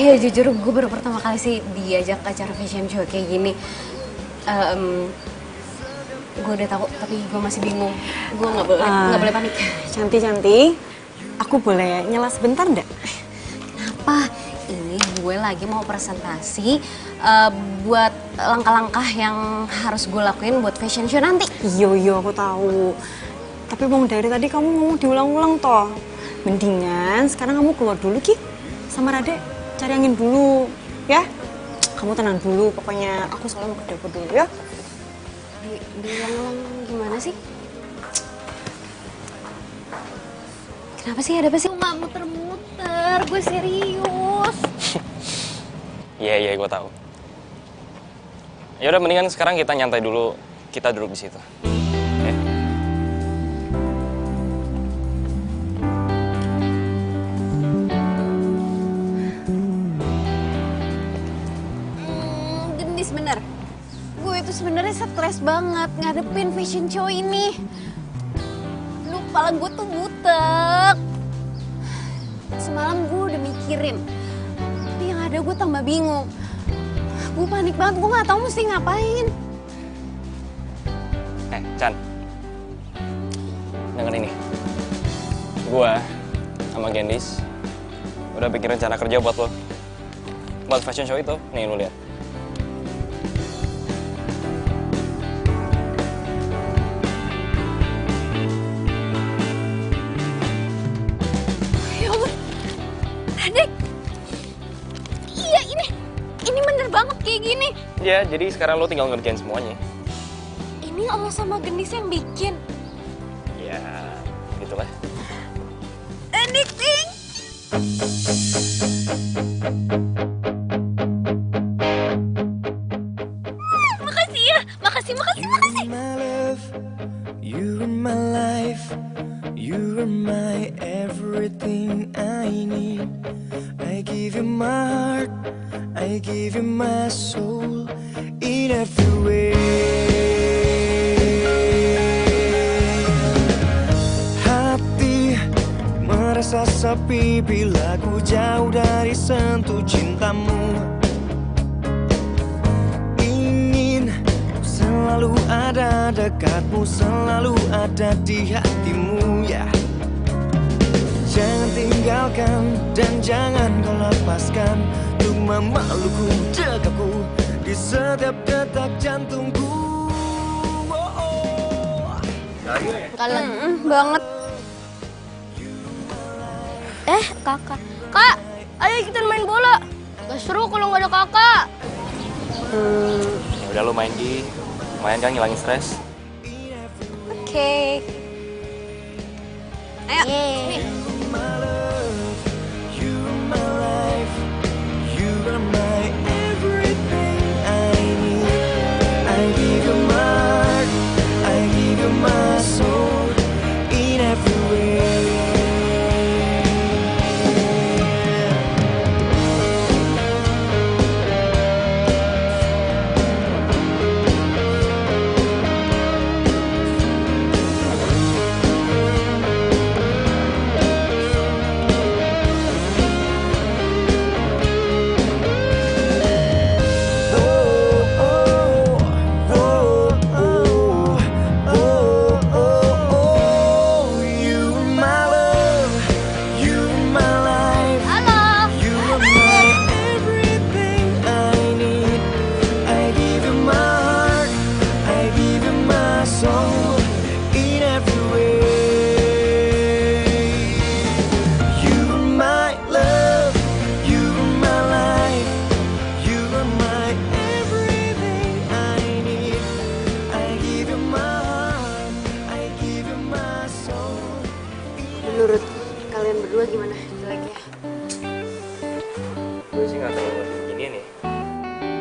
Ya jujur gue baru pertama kali sih diajak acara fashion show kayak gini. Gue udah tahu tapi gue masih bingung. Gue nggak boleh panik. Cantik, aku boleh nyela sebentar nggak? Kenapa? Ini gue lagi mau presentasi buat langkah-langkah yang harus gue lakuin buat fashion show nanti. Iya, aku tahu. Tapi bang dari tadi kamu ngomong diulang-ulang toh. Mendingan sekarang kamu keluar dulu Ki. Sama Rade cari angin dulu, ya. Kamu tenang dulu, pokoknya aku soalnya mau ke dapur dulu ya. Diulang-ulang gimana sih? Kenapa sih, ada apa sih? Nggak muter-muter, gue serius. Iya, gue tahu. Ya udah, mendingan sekarang kita nyantai dulu, kita duduk di situ. Oke? Gendis bener. Gue itu sebenarnya stres banget ngadepin fashion show ini. Lu, kepala gue tuh butek. Semalam gue udah mikirin, tapi yang ada gue tambah bingung. Gue panik banget, gue nggak tahu mesti ngapain. Chan, denger ini. Gue sama Gendis udah bikin rencana kerja buat lo. Buat fashion show itu, nih lu lihat. Ya ampun, Radek. Iya, ini bener banget kayak gini. Ya, jadi sekarang lo tinggal ngerjain semuanya. Ini lo sama Gendis yang bikin. Ya, gitulah. addicting. Makasih ya, makasih. You're my life, you're my everything I need. I give you my heart, I give you my soul in every way. Hati merasa sepi bila ku jauh dari sentuh cintamu. Selalu ada dekatmu, selalu ada di hatimu ya. Jangan tinggalkan dan jangan kau lepaskan untuk memelukku, dekapku di setiap detak jantungku. Kalian banget. Kakak. Kak, ayo kita main bola. Gak seru kalau nggak ada kakak. Ya udah lu main di. Lumayan kan ngilangin stres. Oke. Ayo. Nih. Menurut kalian berdua gimana jeleknya? Gue sih gak terlalu gini nih.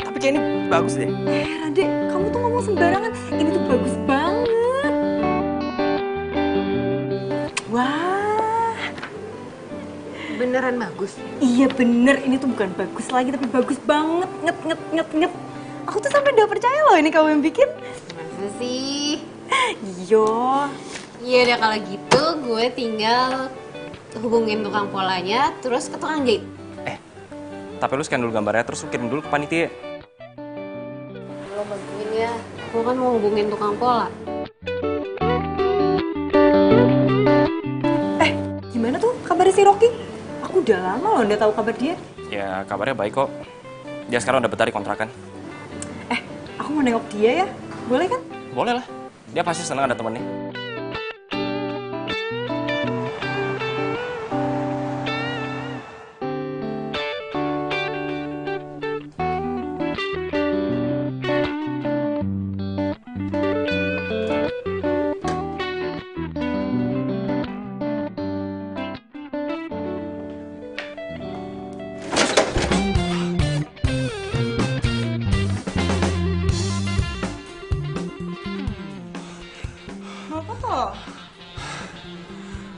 Tapi kayak ini bagus deh. Rade, kamu tuh ngomong sembarangan. Ini tuh bagus banget. Wah. Beneran bagus? Iya bener, ini tuh bukan bagus lagi tapi bagus banget. Nget. Aku tuh sampai udah percaya loh ini kamu yang bikin. Masa sih? Yo. Iya udah kalau gitu gue tinggal hubungin tukang polanya terus ke tukang jahit. Tapi lu scan dulu gambarnya terus lu kirim dulu ke panitia. Lo bantuin ya, gue kan mau hubungin tukang pola. Gimana tuh kabarnya si Rocky? Aku udah lama loh nggak tahu kabar dia. Ya kabarnya baik kok. Dia sekarang udah betah di kontrakan. Aku mau nengok dia ya, boleh kan? Boleh lah, dia pasti senang ada temennya.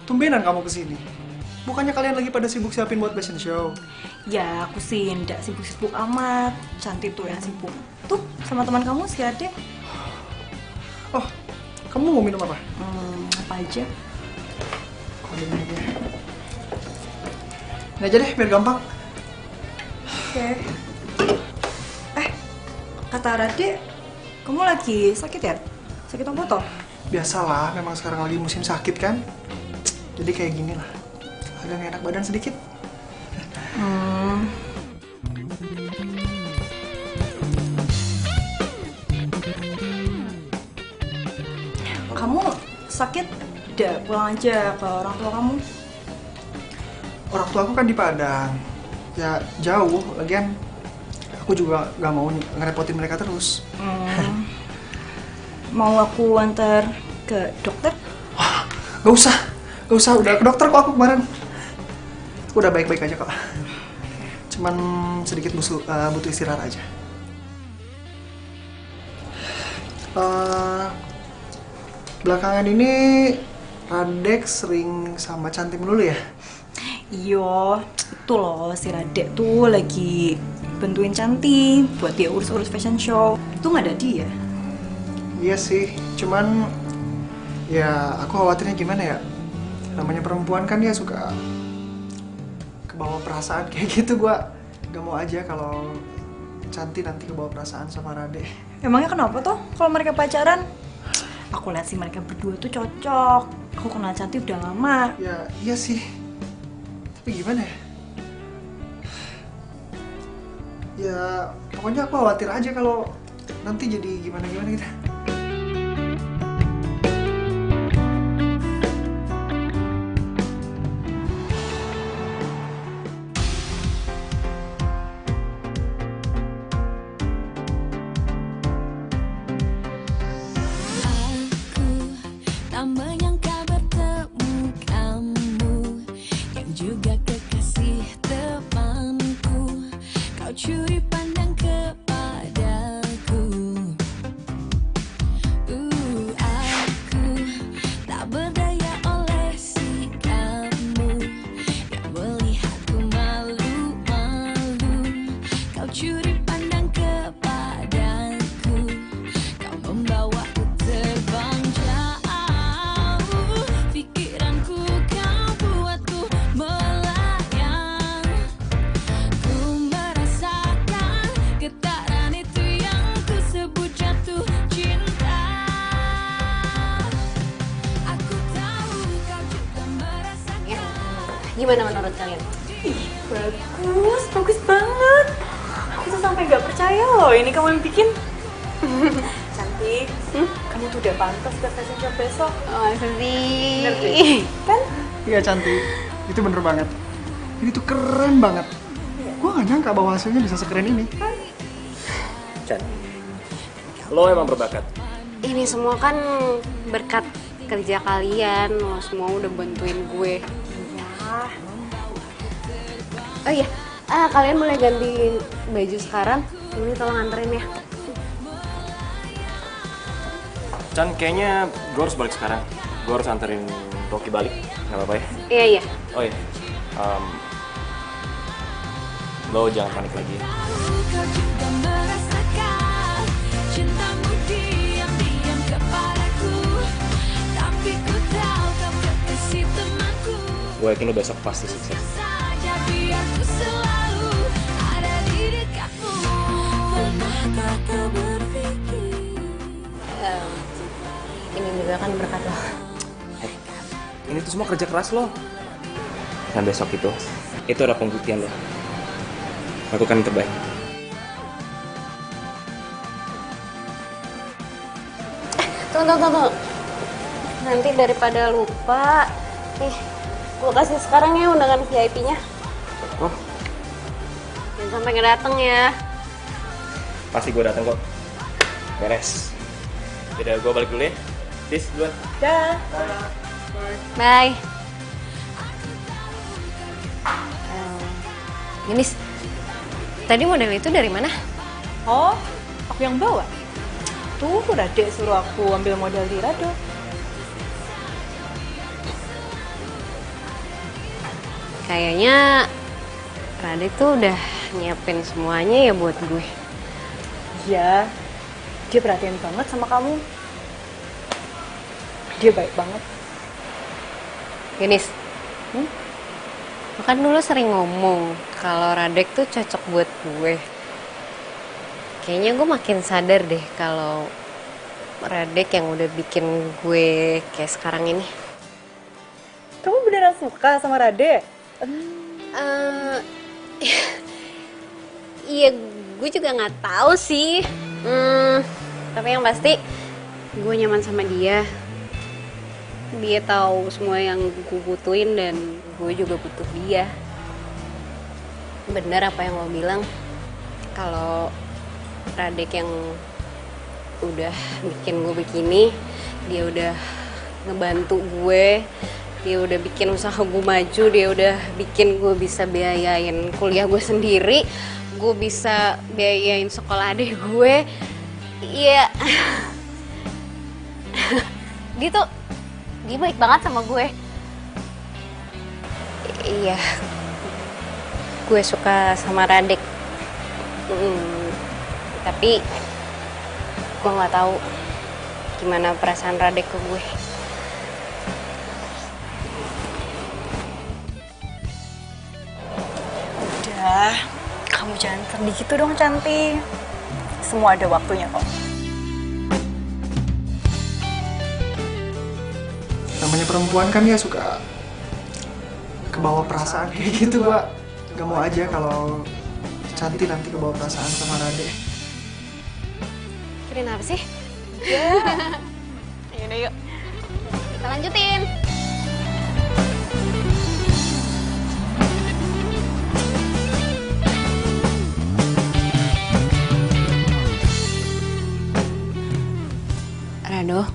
Tumbenan kamu kesini. Bukannya kalian lagi pada sibuk siapin buat fashion show? Ya aku sih nggak sibuk-sibuk amat. Cantik tuh yang sibuk. Tuh sama teman kamu si Ade. Oh, kamu mau minum apa? Apa aja? Ini aja. Ini aja deh, biar gampang. Oke. Kata Rade, kamu lagi sakit ya? Sakit apa toh? Biasalah, memang sekarang lagi musim sakit kan? Jadi kayak gini lah, agak gak enak badan sedikit. Kamu sakit? Udah pulang aja ke orang tua kamu. Orang tua aku kan di Padang, ya jauh. Lagian aku juga gak mau ngerepotin mereka terus. Mau aku antar ke dokter? Gak usah, udah ke dokter kok aku kemarin. Aku udah baik-baik aja kok. Cuman sedikit butuh istirahat aja. Belakangan ini Radek sering sama Cantik melulu ya? Iyo, itu loh si Radek tuh lagi bantuin Cantik buat dia urus-urus fashion show. Itu nggak ada dia. Iya sih, cuman ya aku khawatirnya gimana ya? Namanya perempuan kan dia suka kebawa perasaan kayak gitu. Gua gak mau aja kalau Cantik nanti kebawa perasaan sama Radek. Emangnya kenapa tuh kalau mereka pacaran? Aku lihat sih mereka berdua tuh cocok. Aku kenal Cantik udah lama. Ya iya sih, tapi gimana ya? Ya pokoknya aku khawatir aja kalau nanti jadi gimana-gimana gitu. Tak menyangka bertemu kamu yang juga kekasih temanku. Kau curi pandang kepadaku. Aku tak berdaya oleh sikapmu yang melihatku malu-malu. Kau curi pandang kepadaku. Kau membawaku terbang jauh. Pikiranku kau buatku melayang. Ku merasakan getaran itu yang ku sebut jatuh cinta. Aku tahu kau juga merasakan. Gimana menurut kalian? Bagus, bagus banget. Aku tuh sampai nggak percaya loh ini kamu yang bikin. Cantik, kamu tuh udah pantas buat fashion show besok. Oh, sedih. Bener deh, kan? Iya Cantik, itu bener banget. Ini tuh keren banget. Gua gak nyangka bahwa hasilnya bisa sekeren ini. Chan, lo emang berbakat. Ini semua kan berkat kerja kalian. Lo semua udah bantuin gue. Ya. Oh iya, kalian boleh ganti baju sekarang. Ini tolong anterin ya. Chan, kayaknya gue harus balik sekarang. Gue harus anterin Rocky balik, nggak apa-apa ya? Iya, iya. Oh iya, lo jangan panik lagi. Kau juga merasakan cintamu diam-diam kepadaku. Tapi ku tahu kau kekasih temanku. Gue yakin lo besok pasti sukses. Saja biar ku selalu ada di dekatmu. Pernahkah kau berpikir? Ini juga kan berkat lo. Ini tuh semua kerja keras lo. Dan besok itu ada pembuktian lo. Lakukan yang terbaik. Tunggu. Nanti daripada lupa, nih, gue kasih sekarang ya undangan VIP-nya. Oh, Jangan sampai nggak dateng ya. pasti gue datang kok. Beres. Yaudah, gue balik dulu ya. Tis, duluan. Dah. Bye. Genis, tadi model itu dari mana? Oh, aku yang bawa. Tuh, Radek suruh aku ambil model di Rado. Kayaknya Radek tuh udah nyiapin semuanya ya buat gue. Iya, dia perhatian banget sama kamu. Dia baik banget. Genis, lo kan dulu sering ngomong kalau Radek tuh cocok buat gue. Kayaknya gue makin sadar deh kalau Radek yang udah bikin gue kayak sekarang ini. Kamu beneran suka sama Radek? Iya, gue juga nggak tahu sih. Tapi yang pasti gue nyaman sama dia. Dia tahu semua yang gue butuhin dan gue juga butuh dia. Bener apa yang lo bilang, kalau Radek yang udah bikin gue begini, dia udah ngebantu gue Dia udah bikin usaha gue maju, dia udah bikin gue bisa biayain kuliah gue sendiri, gue bisa biayain sekolah adik gue. Iya. Dia baik banget sama gue. Iya. Gue suka sama Radek. Tapi gue nggak tahu gimana perasaan Radek ke gue. Udah, kamu jangan sedih gitu dong, Cantik. Semua ada waktunya kok. Namanya perempuan kan ya suka kebawa perasaan kayak gitu, Pak. Gak mau aja kalau Cantik nanti kebawa perasaan sama Rade. Kirain apa sih? Yaudah yuk, kita lanjutin. Rado,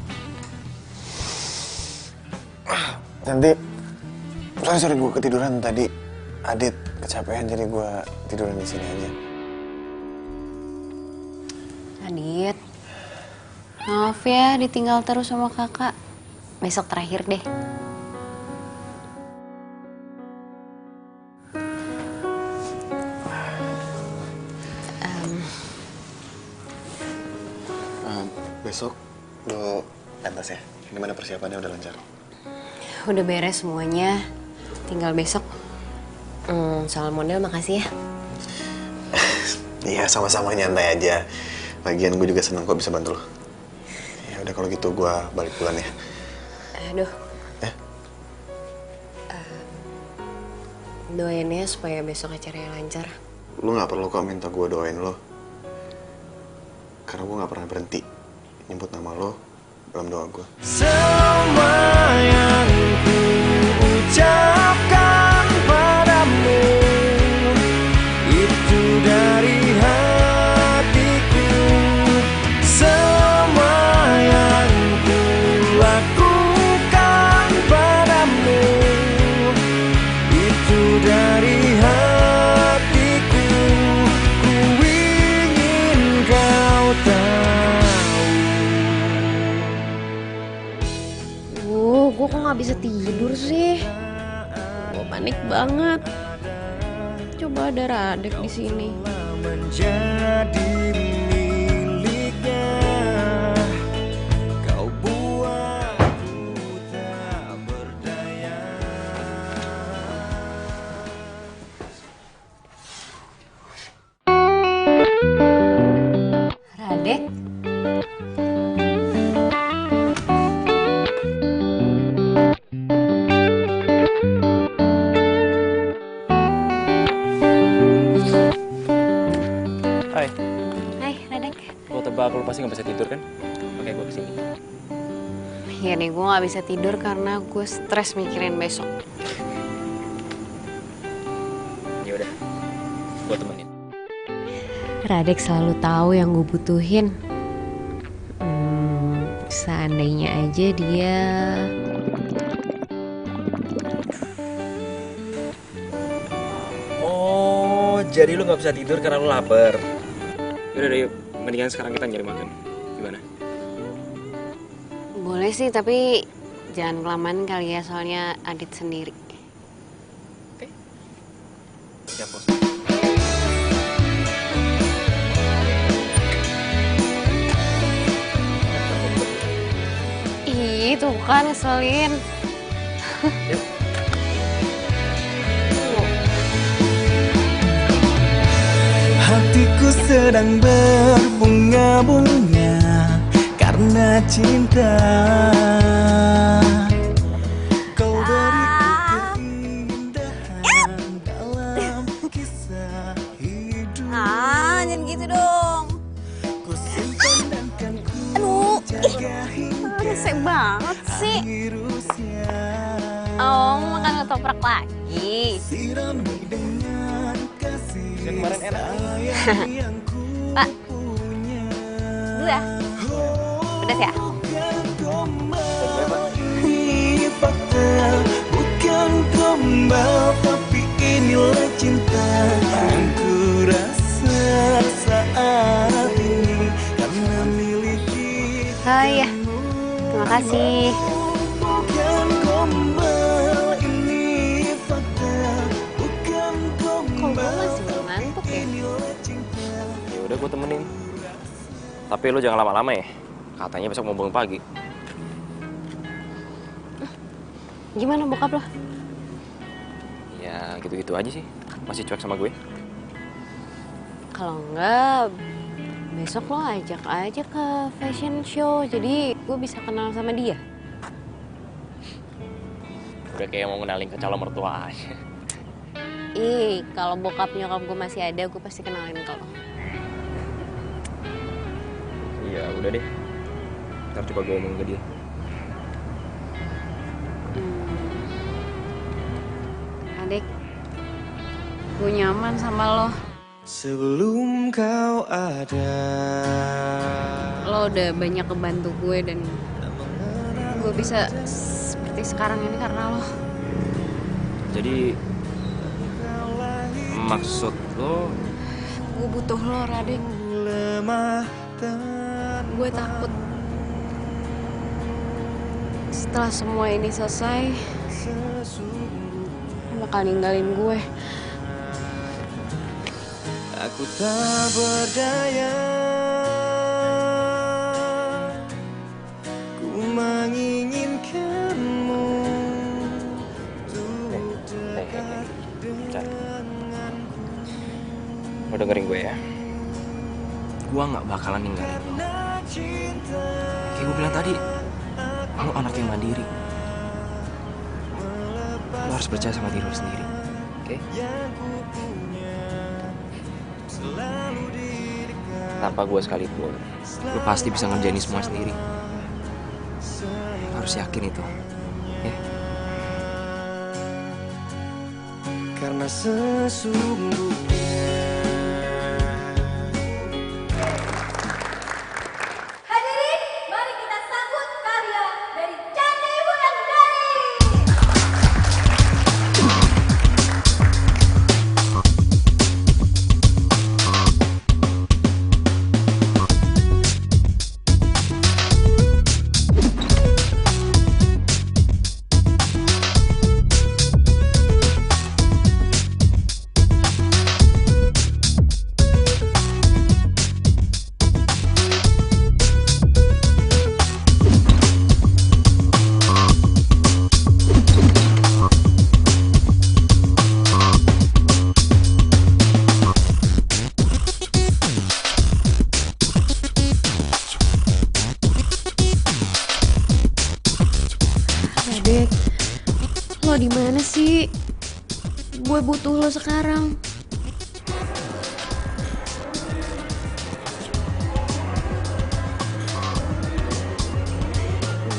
Nanti, sorry gue ketiduran tadi. Adit kecapean jadi gue tiduran di sini aja. Adit, maaf ya ditinggal terus sama kakak. Besok terakhir deh. Besok lo pentas ya? Gimana persiapannya, udah lancar? Udah beres semuanya, tinggal besok. Soal model makasih ya. Iya, sama-sama, nyantai aja. Lagian gue juga seneng kok bisa bantu lo. Ya udah kalau gitu gue balik pulang ya. Aduh. Doain ya supaya besok acaranya lancar. Lo nggak perlu kok minta gue doain lo. Karena gue nggak pernah berhenti nyebut nama lo dalam doa gue. Semua yang ku ucapkan padamu itu dari hatiku. Semua yang ku lakukan padamu itu dari hatiku. Ku ingin kau tahu. Gue kok nggak bisa tidur sih? Gue panik banget. Coba ada Radek di sini. Menjadi miliknya, kau buatku tak berdaya. Radek? Hai. Hai, Radek. Gue tebak lu pasti nggak bisa tidur kan? Oke, gue kesini. Iya nih, gue gak bisa tidur karena gue stres mikirin besok. Ya udah, gue temenin. Radek selalu tahu yang gue butuhin. Seandainya aja dia... Oh, jadi lu nggak bisa tidur karena lu lapar. Yaudah, yuk. Mendingan sekarang kita nyari makan. Gimana? Boleh sih, tapi jangan kelamaan kali ya, soalnya Adit sendiri. Siap, bos. Ih, tuh kan ngeselin. Yuk. Hatiku sedang berbunga-bunga karena cinta. Kau beriku keindahan dalam kisah hidup. Jangan gitu dong. Ku simpan dan kan ku jaga hingga Rese banget sih. akhir usia. Oh, makan ketoprak lagi. Sirami dengan kasih Kemarin enak. sayang yang ku Pak, dulu ya. Pedas ya? fakta Makasih. Kok gue masih belum ngantuk ya? Ya udah gue temenin. Tapi lu jangan lama-lama ya. Katanya besok mau bangun pagi. Gimana bokap lo? Ya gitu-gitu aja sih. Masih cuek sama gue. Kalau enggak, besok lo ajak aja ke fashion show. Jadi gue bisa kenal sama dia. Udah kayak mau ngenalin ke calon mertua aja. Ih, kalau bokap nyokap gue masih ada, gue pasti kenalin ke lo. Iya udah deh. Ntar coba gue ngomong ke dia. Adik, gue nyaman sama lo. Sebelum kau ada, Lo udah banyak kebantu gue dan gue bisa seperti sekarang ini karena lo. Jadi maksud lo? Gue butuh lo, Radik. Gue takut setelah semua ini selesai, lo bakal ninggalin gue. aku tak berdaya. Ku menginginkanmu untuk dekat denganku. Lo dengerin gue ya. Gue gak bakalan ninggalin lo. Kayak gue bilang tadi, lo anak yang mandiri. Lo harus percaya sama diri lo sendiri, oke? Tanpa gue sekalipun, lo pasti bisa ngerjain ini semua sendiri. Lo harus yakin itu, ya? Karena sesungguhnya Hadirin, mari kita sambut karya dari Candi Wulandari. Radek, lo di mana sih? Gue butuh lo sekarang.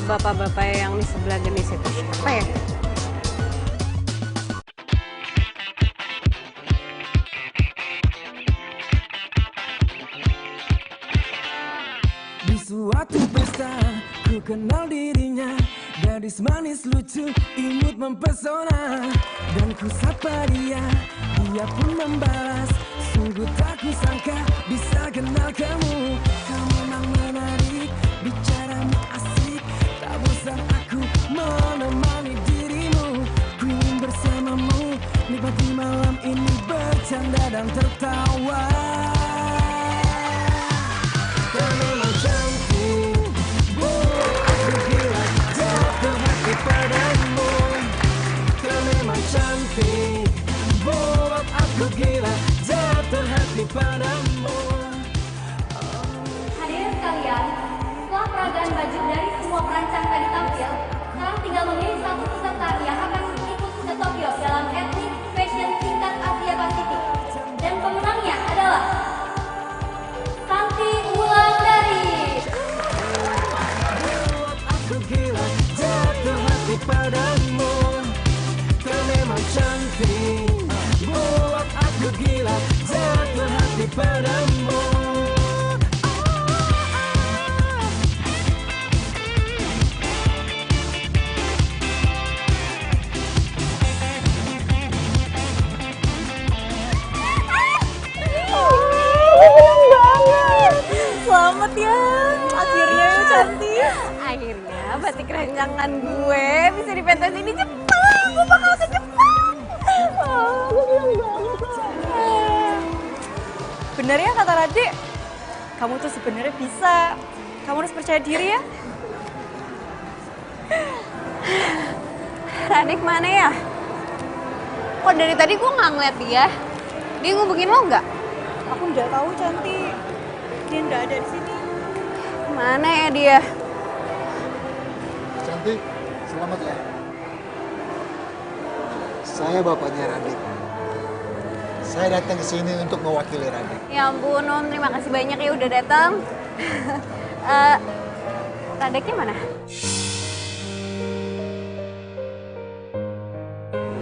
Bapak-bapak yang di sebelah genis itu siapa ya? di suatu pesta ku kenal dirinya. Gadis manis lucu, imut mempesona. Dan ku sapa dia, dia pun membalas. Sungguh tak kusangka bisa kenal kamu. Kamu memang menarik, bicaramu asik. Tak bosan aku menemani dirimu. Ku ingin bersamamu, nikmati malam ini bercanda dan tertawa. Kau memang cantik, aku gila jatuh hati padamu. Kau memang cantik, buat aku gila jatuh hati padamu. Hadirin sekalian, setelah peragaan baju dari semua perancang tadi tampil, sekarang tinggal memilih satu peserta yang akan ikut ke Tokyo dalam Ethnic Fashion tingkat Asia Pasifik. Dan pemenangnya adalah Santi Wulandari. Aku gila jatuh hati padamu. Kau memang cantik, buat aku gila jatuh hati padamu. kerancangan gue bisa dipentesin di Jepang. Gue bakal ke Jepang. Gue bilang banget loh. Bener ya kata Rade? Kamu tuh sebenarnya bisa. Kamu harus percaya diri ya. Radek mana ya? Kok dari tadi gue nggak ngeliat dia? Dia ngubungin lo nggak? Aku udah tahu Cantik. Dia nggak ada di sini. Mana ya dia? Cantik, selamat ya. Saya bapaknya Radek. Saya datang ke sini untuk mewakili Radek. Ya ampun Om, terima kasih banyak ya udah datang. Radeknya mana?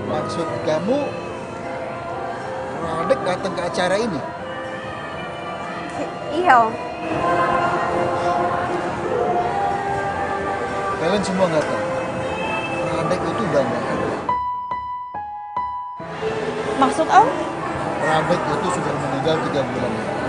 Maksud kamu Radek datang ke acara ini? Iya Om. Kalian semua nggak tahu. Radek itu udah nggak ada. Maksud Om? Radek itu sudah meninggal 3 bulan lalu.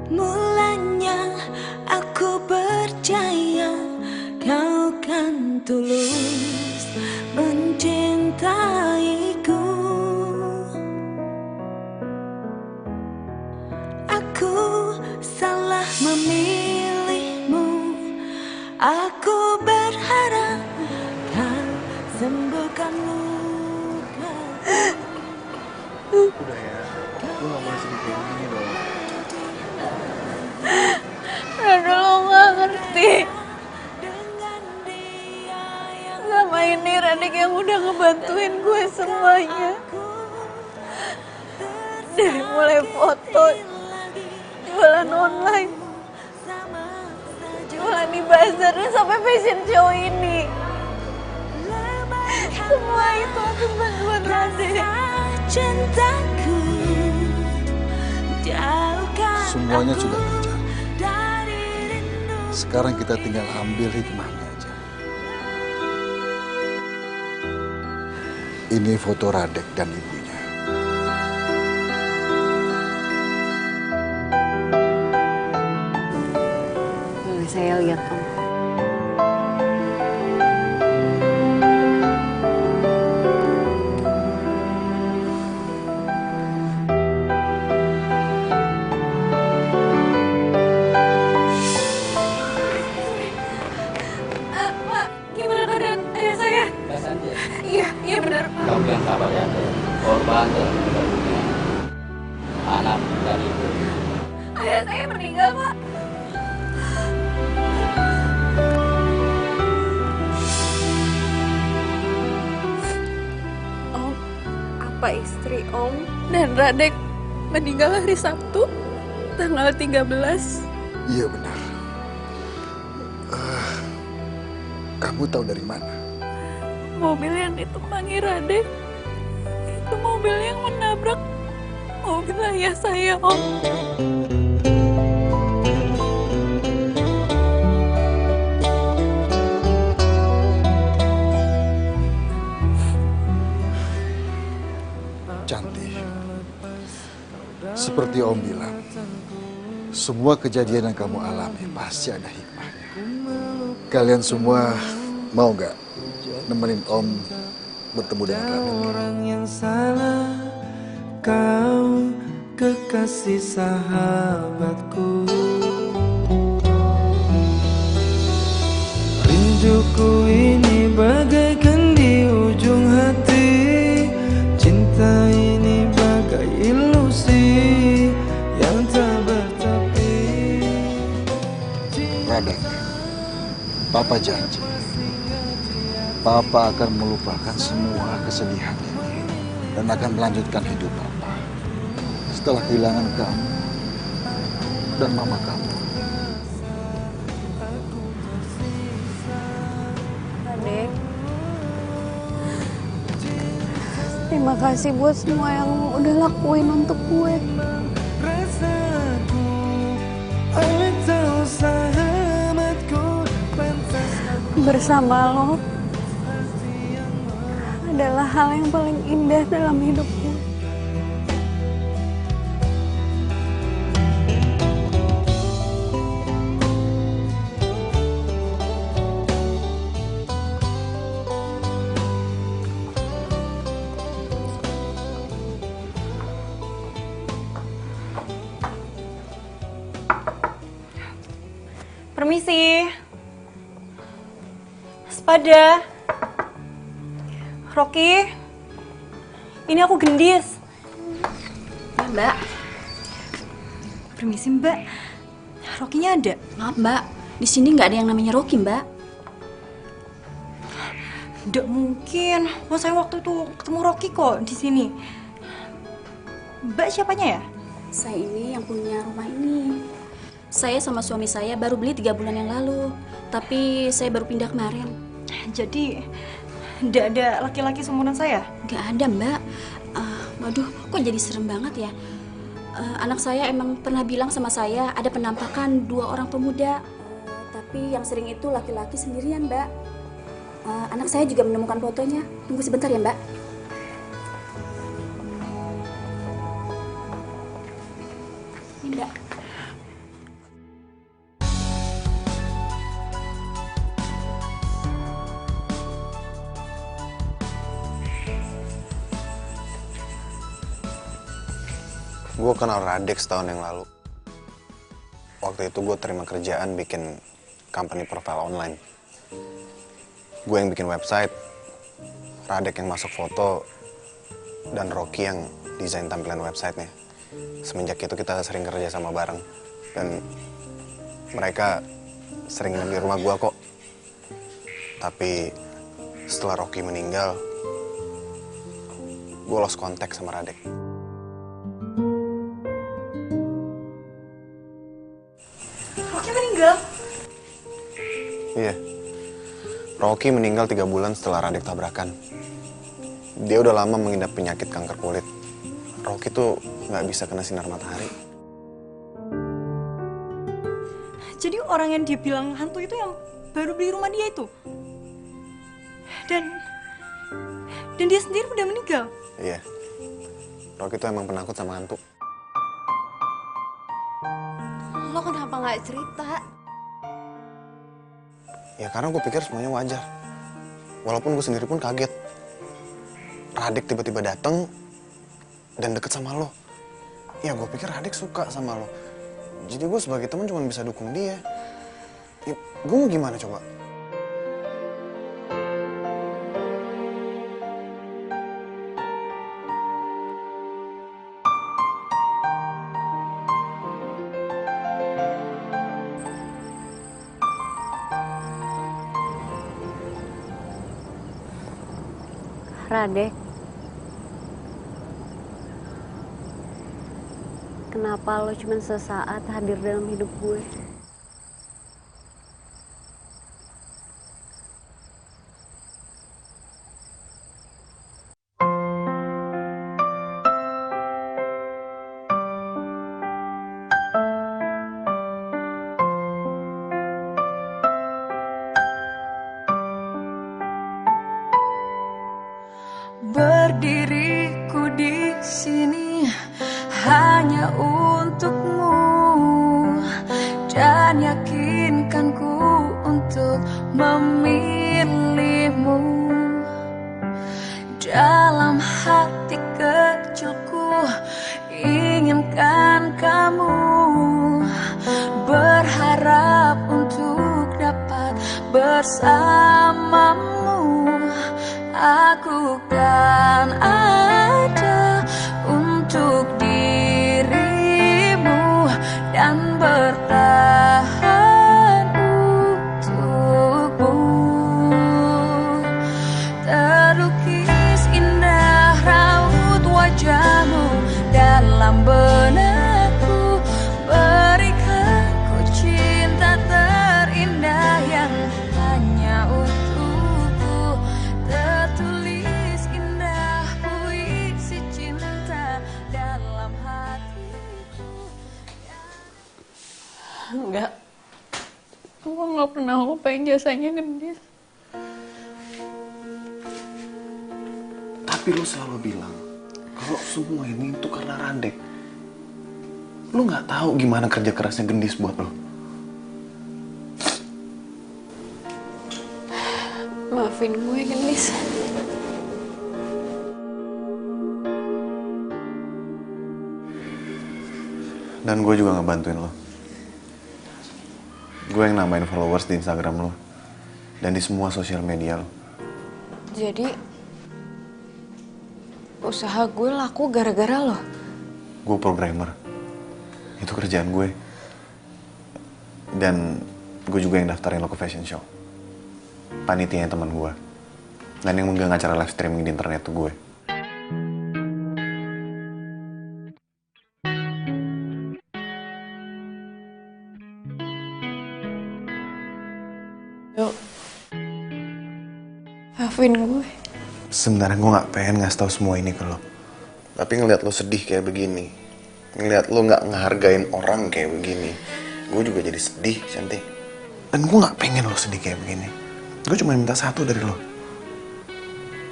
Mulanya aku percaya kau kan tulus mencintaiku. Aku salah memilihmu. Aku berharap kan sembuhkan luka. Udah ya, lu gak boleh sedih kayak gini dong. Rado lo gak ngerti. Sama ini Radek yang udah ngebantuin gue semuanya. Dari mulai foto, jualan online, jualan di bazar, dan sampai fashion show ini. Semua itu atas bantuan Radek. Cintaku Semuanya sudah terjadi. Sekarang kita tinggal ambil hikmahnya aja. Ini foto Radek dan ibunya. Boleh saya lihat Om? Pak, gimana keadaan ayah saya? Iya benar. Kamu yang sabar ya, korban dan keluarga, anak dan ibu. Ayah saya meninggal, Pak. Om, apa istri Om dan Radek meninggal hari Sabtu, tanggal 13? Iya benar. Kamu tahu dari mana? Mobil yang ditumpangi Radek itu mobil yang menabrak mobil ayah saya, Om. Cantik. Seperti Om bilang, semua kejadian yang kamu alami pasti ada hikmahnya. Kalian semua mau nggak nemenin Om bertemu dengan Radek? Orang yang salah, kau kekasih sahabatku. Rinduku ini bagaikan di ujung hati. Cinta ini bagai ilusi yang tak bertepi. Radek, Papa janji, Papa akan melupakan semua kesedihan ini dan akan melanjutkan hidup Papa setelah kehilangan kamu dan mama kamu. Radek, terima kasih buat semua yang lo udah lakuin untuk gue. Bersama lo, adalah hal yang paling indah dalam hidupku. Permisi. Sepada. Rocky. Ini aku Gendis. Ya, Mbak. Permisi, Mbak. Rocky-nya ada? Maaf, Mbak. Di sini nggak ada yang namanya Rocky, Mbak. Nggak mungkin. Oh, saya waktu itu ketemu Rocky kok di sini. Mbak siapanya ya? Saya ini yang punya rumah ini. Saya sama suami saya baru beli 3 bulan yang lalu. Tapi saya baru pindah kemarin. Jadi, nggak ada laki-laki seumuran saya? Nggak ada, Mbak. Waduh, kok jadi serem banget ya? Anak saya emang pernah bilang sama saya ada penampakan 2 orang pemuda. Tapi yang sering itu laki-laki sendirian, Mbak. Anak saya juga menemukan fotonya. Tunggu sebentar ya, Mbak. Ini, Mbak. Gue kenal Radek setahun yang lalu. Waktu itu gue terima kerjaan bikin company profile online. Gue yang bikin website, Radek yang masuk foto, dan Rocky yang desain tampilan websitenya. Semenjak itu kita sering kerja sama bareng. Dan mereka sering nginep di rumah gue kok. Tapi setelah Rocky meninggal, gue lost kontak sama Radek. Meninggal? Iya. Rocky meninggal 3 bulan setelah Radek tabrakan. Dia udah lama mengidap penyakit kanker kulit. Rocky tuh nggak bisa kena sinar matahari. Jadi orang yang dia bilang hantu itu yang baru beli rumah dia itu? Dan dia sendiri udah meninggal? Iya. Rocky tuh emang penakut sama hantu. Lo kenapa nggak cerita? Ya karena gue pikir semuanya wajar. Walaupun gue sendiri pun kaget. Radek tiba-tiba dateng dan deket sama lo. Ya gue pikir Radek suka sama lo. Jadi gue sebagai teman cuma bisa dukung dia. Ya, gue mau gimana coba? Radek, kenapa lo cuma sesaat hadir dalam hidup gue? Berdiriku di sini hanya untukmu dan yakinkanku untuk memilihmu. Dalam hati kecilku inginkan kamu, berharap untuk dapat bersamamu. Aku kan ada untuk dirimu dan bertahan untukmu. Terlukis indah raut wajahmu dalam benakku, berikan ku cinta terindah yang hanya untukku. Tertulis indah puisi cinta dalam hatiku. Enggak. Aku nggak pernah lupain jasanya Gendis. Tapi lo selalu bilang kalau semua ini itu karena Radek. Lo nggak tahu gimana kerja kerasnya Gendis buat lo. Maafin gue, Gendis. Dan gue juga ngebantuin lo. Gue yang nambahin followers di Instagram lo. Dan di semua sosial media lo. Jadi, usaha gue laku gara-gara lo? Gue programmer. Itu kerjaan gue. Dan gue juga yang daftarin lo ke fashion show. Panitianya teman gue. Dan yang megang acara live streaming di internet tuh gue. Yuk, maafin gue. Sebenarnya gue gak pengen ngasih tau semua ini ke lo. Tapi ngeliat lo sedih kayak begini, ngeliat lo gak ngehargain orang kayak begini, gue juga jadi sedih, Cantik. Dan gue gak pengen lo sedih kayak begini. Gue cuma minta satu dari lo.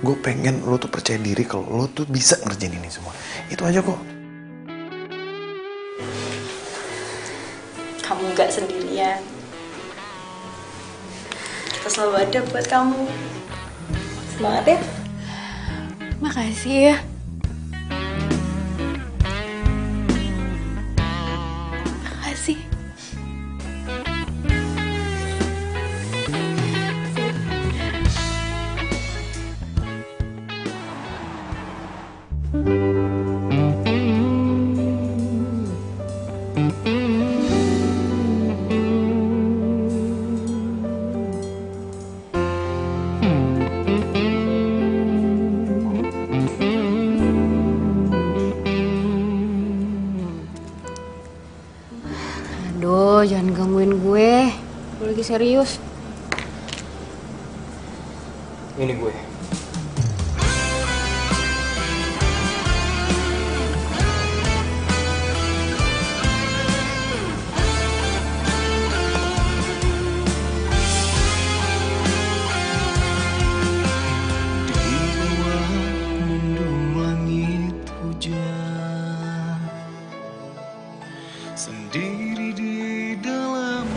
Gue pengen lo tuh percaya diri kalau lo tuh bisa ngerjain ini semua. Itu aja kok. Kamu gak sendirian. Kita selalu ada buat kamu. Semangat ya. Makasih ya. Makasih. Aduh, jangan gangguin gue. Gue lagi serius. Ini gue. Sendiri di dalam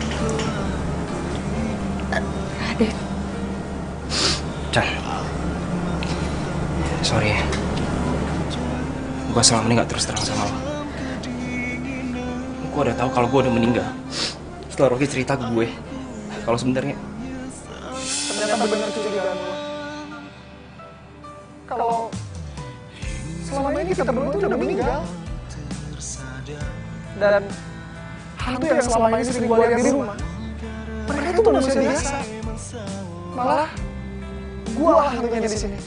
Radek. Chan, sorry ya. Gue selama ini gak terus terang sama lo. Gue udah tahu kalau gue udah meninggal. Setelah Rocky cerita ke gue kalau sebenarnya Ternyata benar kecurigaan lo. Kalau selama ini kita berdua tuh udah meninggal. Dan hantu yang selama ini sering gue lihat di rumah, mereka itu manusia biasa. Malah gue lah hantunya di sini.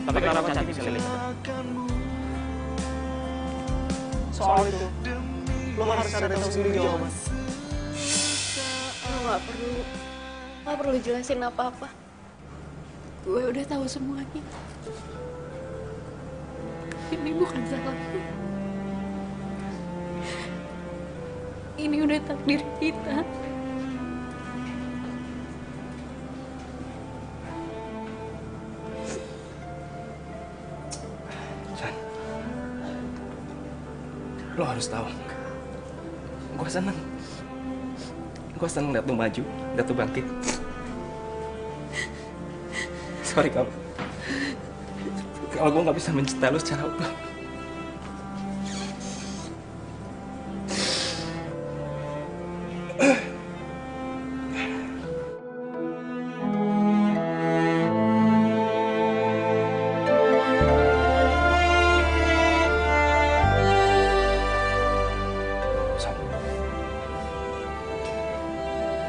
tapi kenapa Cantik bisa lihat? Soal itu, lo harus cari tahu sendiri jawaban. Lo gak perlu jelasin apa-apa. Gue udah tahu semuanya. Ini bukan salahku. Ini udah takdir kita. Chan, lo harus tahu. Gue seneng. Gue seneng liat lo maju, liat lo bangkit. Sorry kalau gue nggak bisa mencintai lo secara utuh.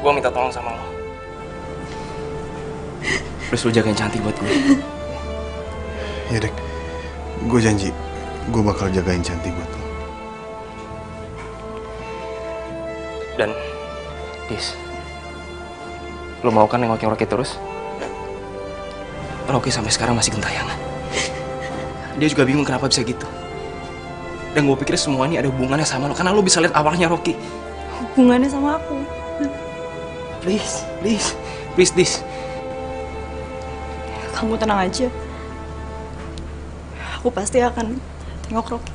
Gue minta tolong sama lo. Terus lo jagain Cantik buat gue. Ya Dek, gue janji gue bakal jagain Cantik buat lo. Dan Dis, lo mau kan nengokin Rocky terus? Rocky sampai sekarang masih gentayangan. Dia juga bingung kenapa bisa gitu. Dan gue pikir semua ini ada hubungannya sama lo, karena lo bisa lihat awalnya Rocky. Hubungannya sama aku? Tapi Please. Kamu tenang aja. Aku pasti akan tengok Rocky.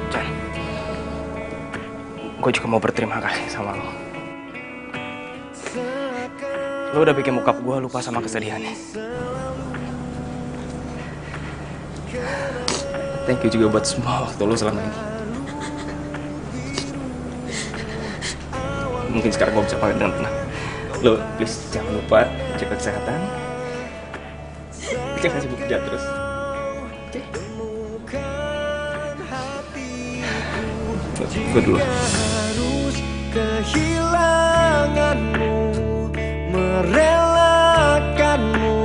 Chan, gue juga mau berterima kasih sama lo. Lo udah bikin bokap gue lupa sama kesedihannya. Thank you juga buat semua waktu lo selama ini. Mungkin sekarang gue bisa pakai dengan tenang. Lo please jangan lupa jaga kesehatan. Jangan sibuk kerja terus. Oke? Gue dulu. Harus kehilanganmu, merelakanmu.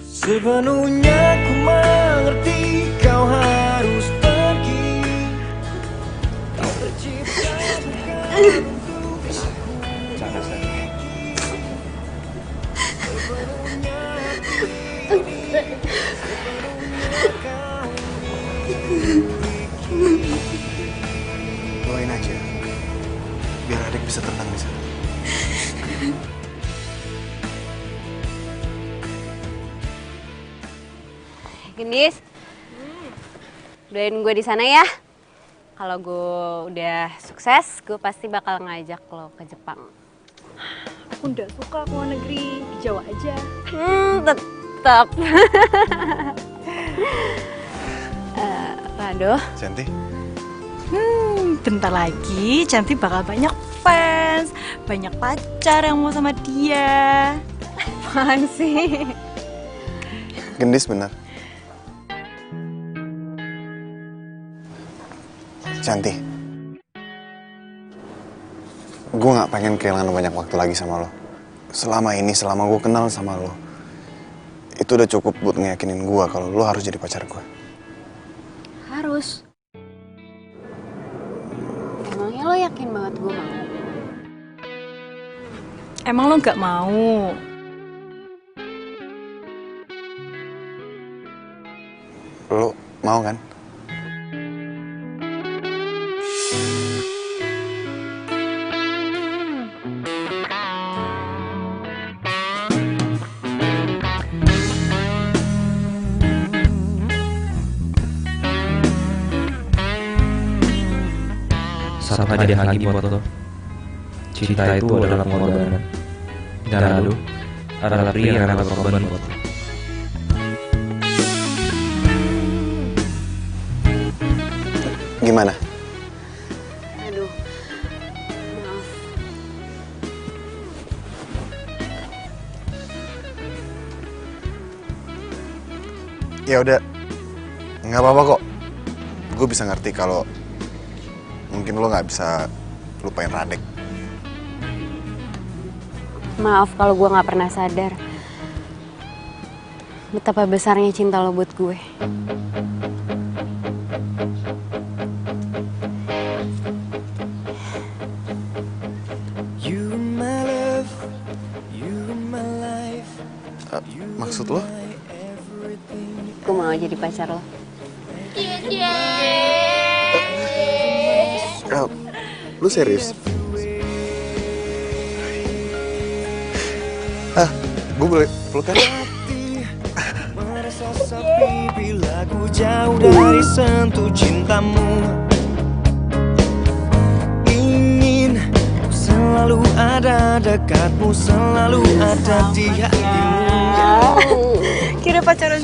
Sepenuhnya ku mengerti kau harus pergi. Kau tercipta bukan untukku. Jangan sedih. Doain aja, biar adik bisa tenang di sana. Gendis, doain gue di sana ya. Kalau gue udah sukses, gue pasti bakal ngajak lo ke Jepang. Aku nggak suka ke luar negeri, di Jawa aja. Tetap. Rado. Cantik. Bentar lagi Cantik bakal banyak fans, banyak pacar yang mau sama dia. Apaan sih? Gendis benar. Cantik. Gue gak pengen kehilangan banyak waktu lagi sama lo. Selama ini, selama gue kenal sama lo, itu udah cukup buat ngeyakinin gue kalau lo harus jadi pacar gue. Harus. Emangnya lo yakin banget gue mau? Emang lo nggak mau? Lo mau kan? Satu hadiah lagi buat lo. Cinta itu adalah pengorbanan. Dan lo adalah pria yang rela berkorban buat lo. Gimana? Aduh, maaf. Ya udah, nggak apa-apa kok. Gue bisa ngerti kalau mungkin lo nggak bisa lupain Radek. Maaf kalau gue nggak pernah sadar betapa besarnya cinta lo buat gue. Maksud lo? Gue mau jadi pacar lo. Lu serius? Gue boleh pelukan? Merasa sepi bila ku jauh dari sentuh cintamu. Ingin ku selalu ada dekatmu, selalu ada di hatimu. Kira pacaran.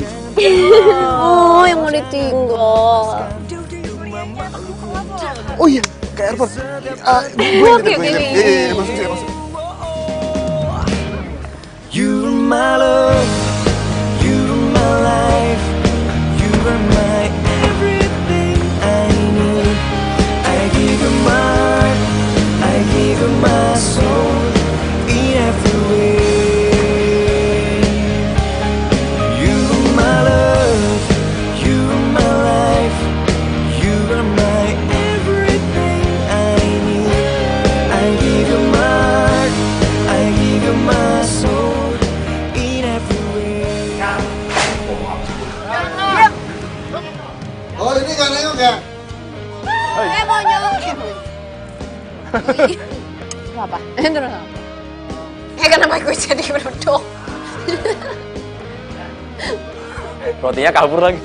Oh, yang mau ditinggal. Oh iya, ke airport. Oke. Masuk. You're my love, you're my life, you are my everything I need. I give you my heart, I give you my soul, in every way. You're my love, you're my life, you are my everything I need. I give you my heart, I give you my soul. Ini gak nengok ya? Mau nyolong. Apa? Terus apa? Kenapa gue jadi beruduk? Rotinya kabur lagi.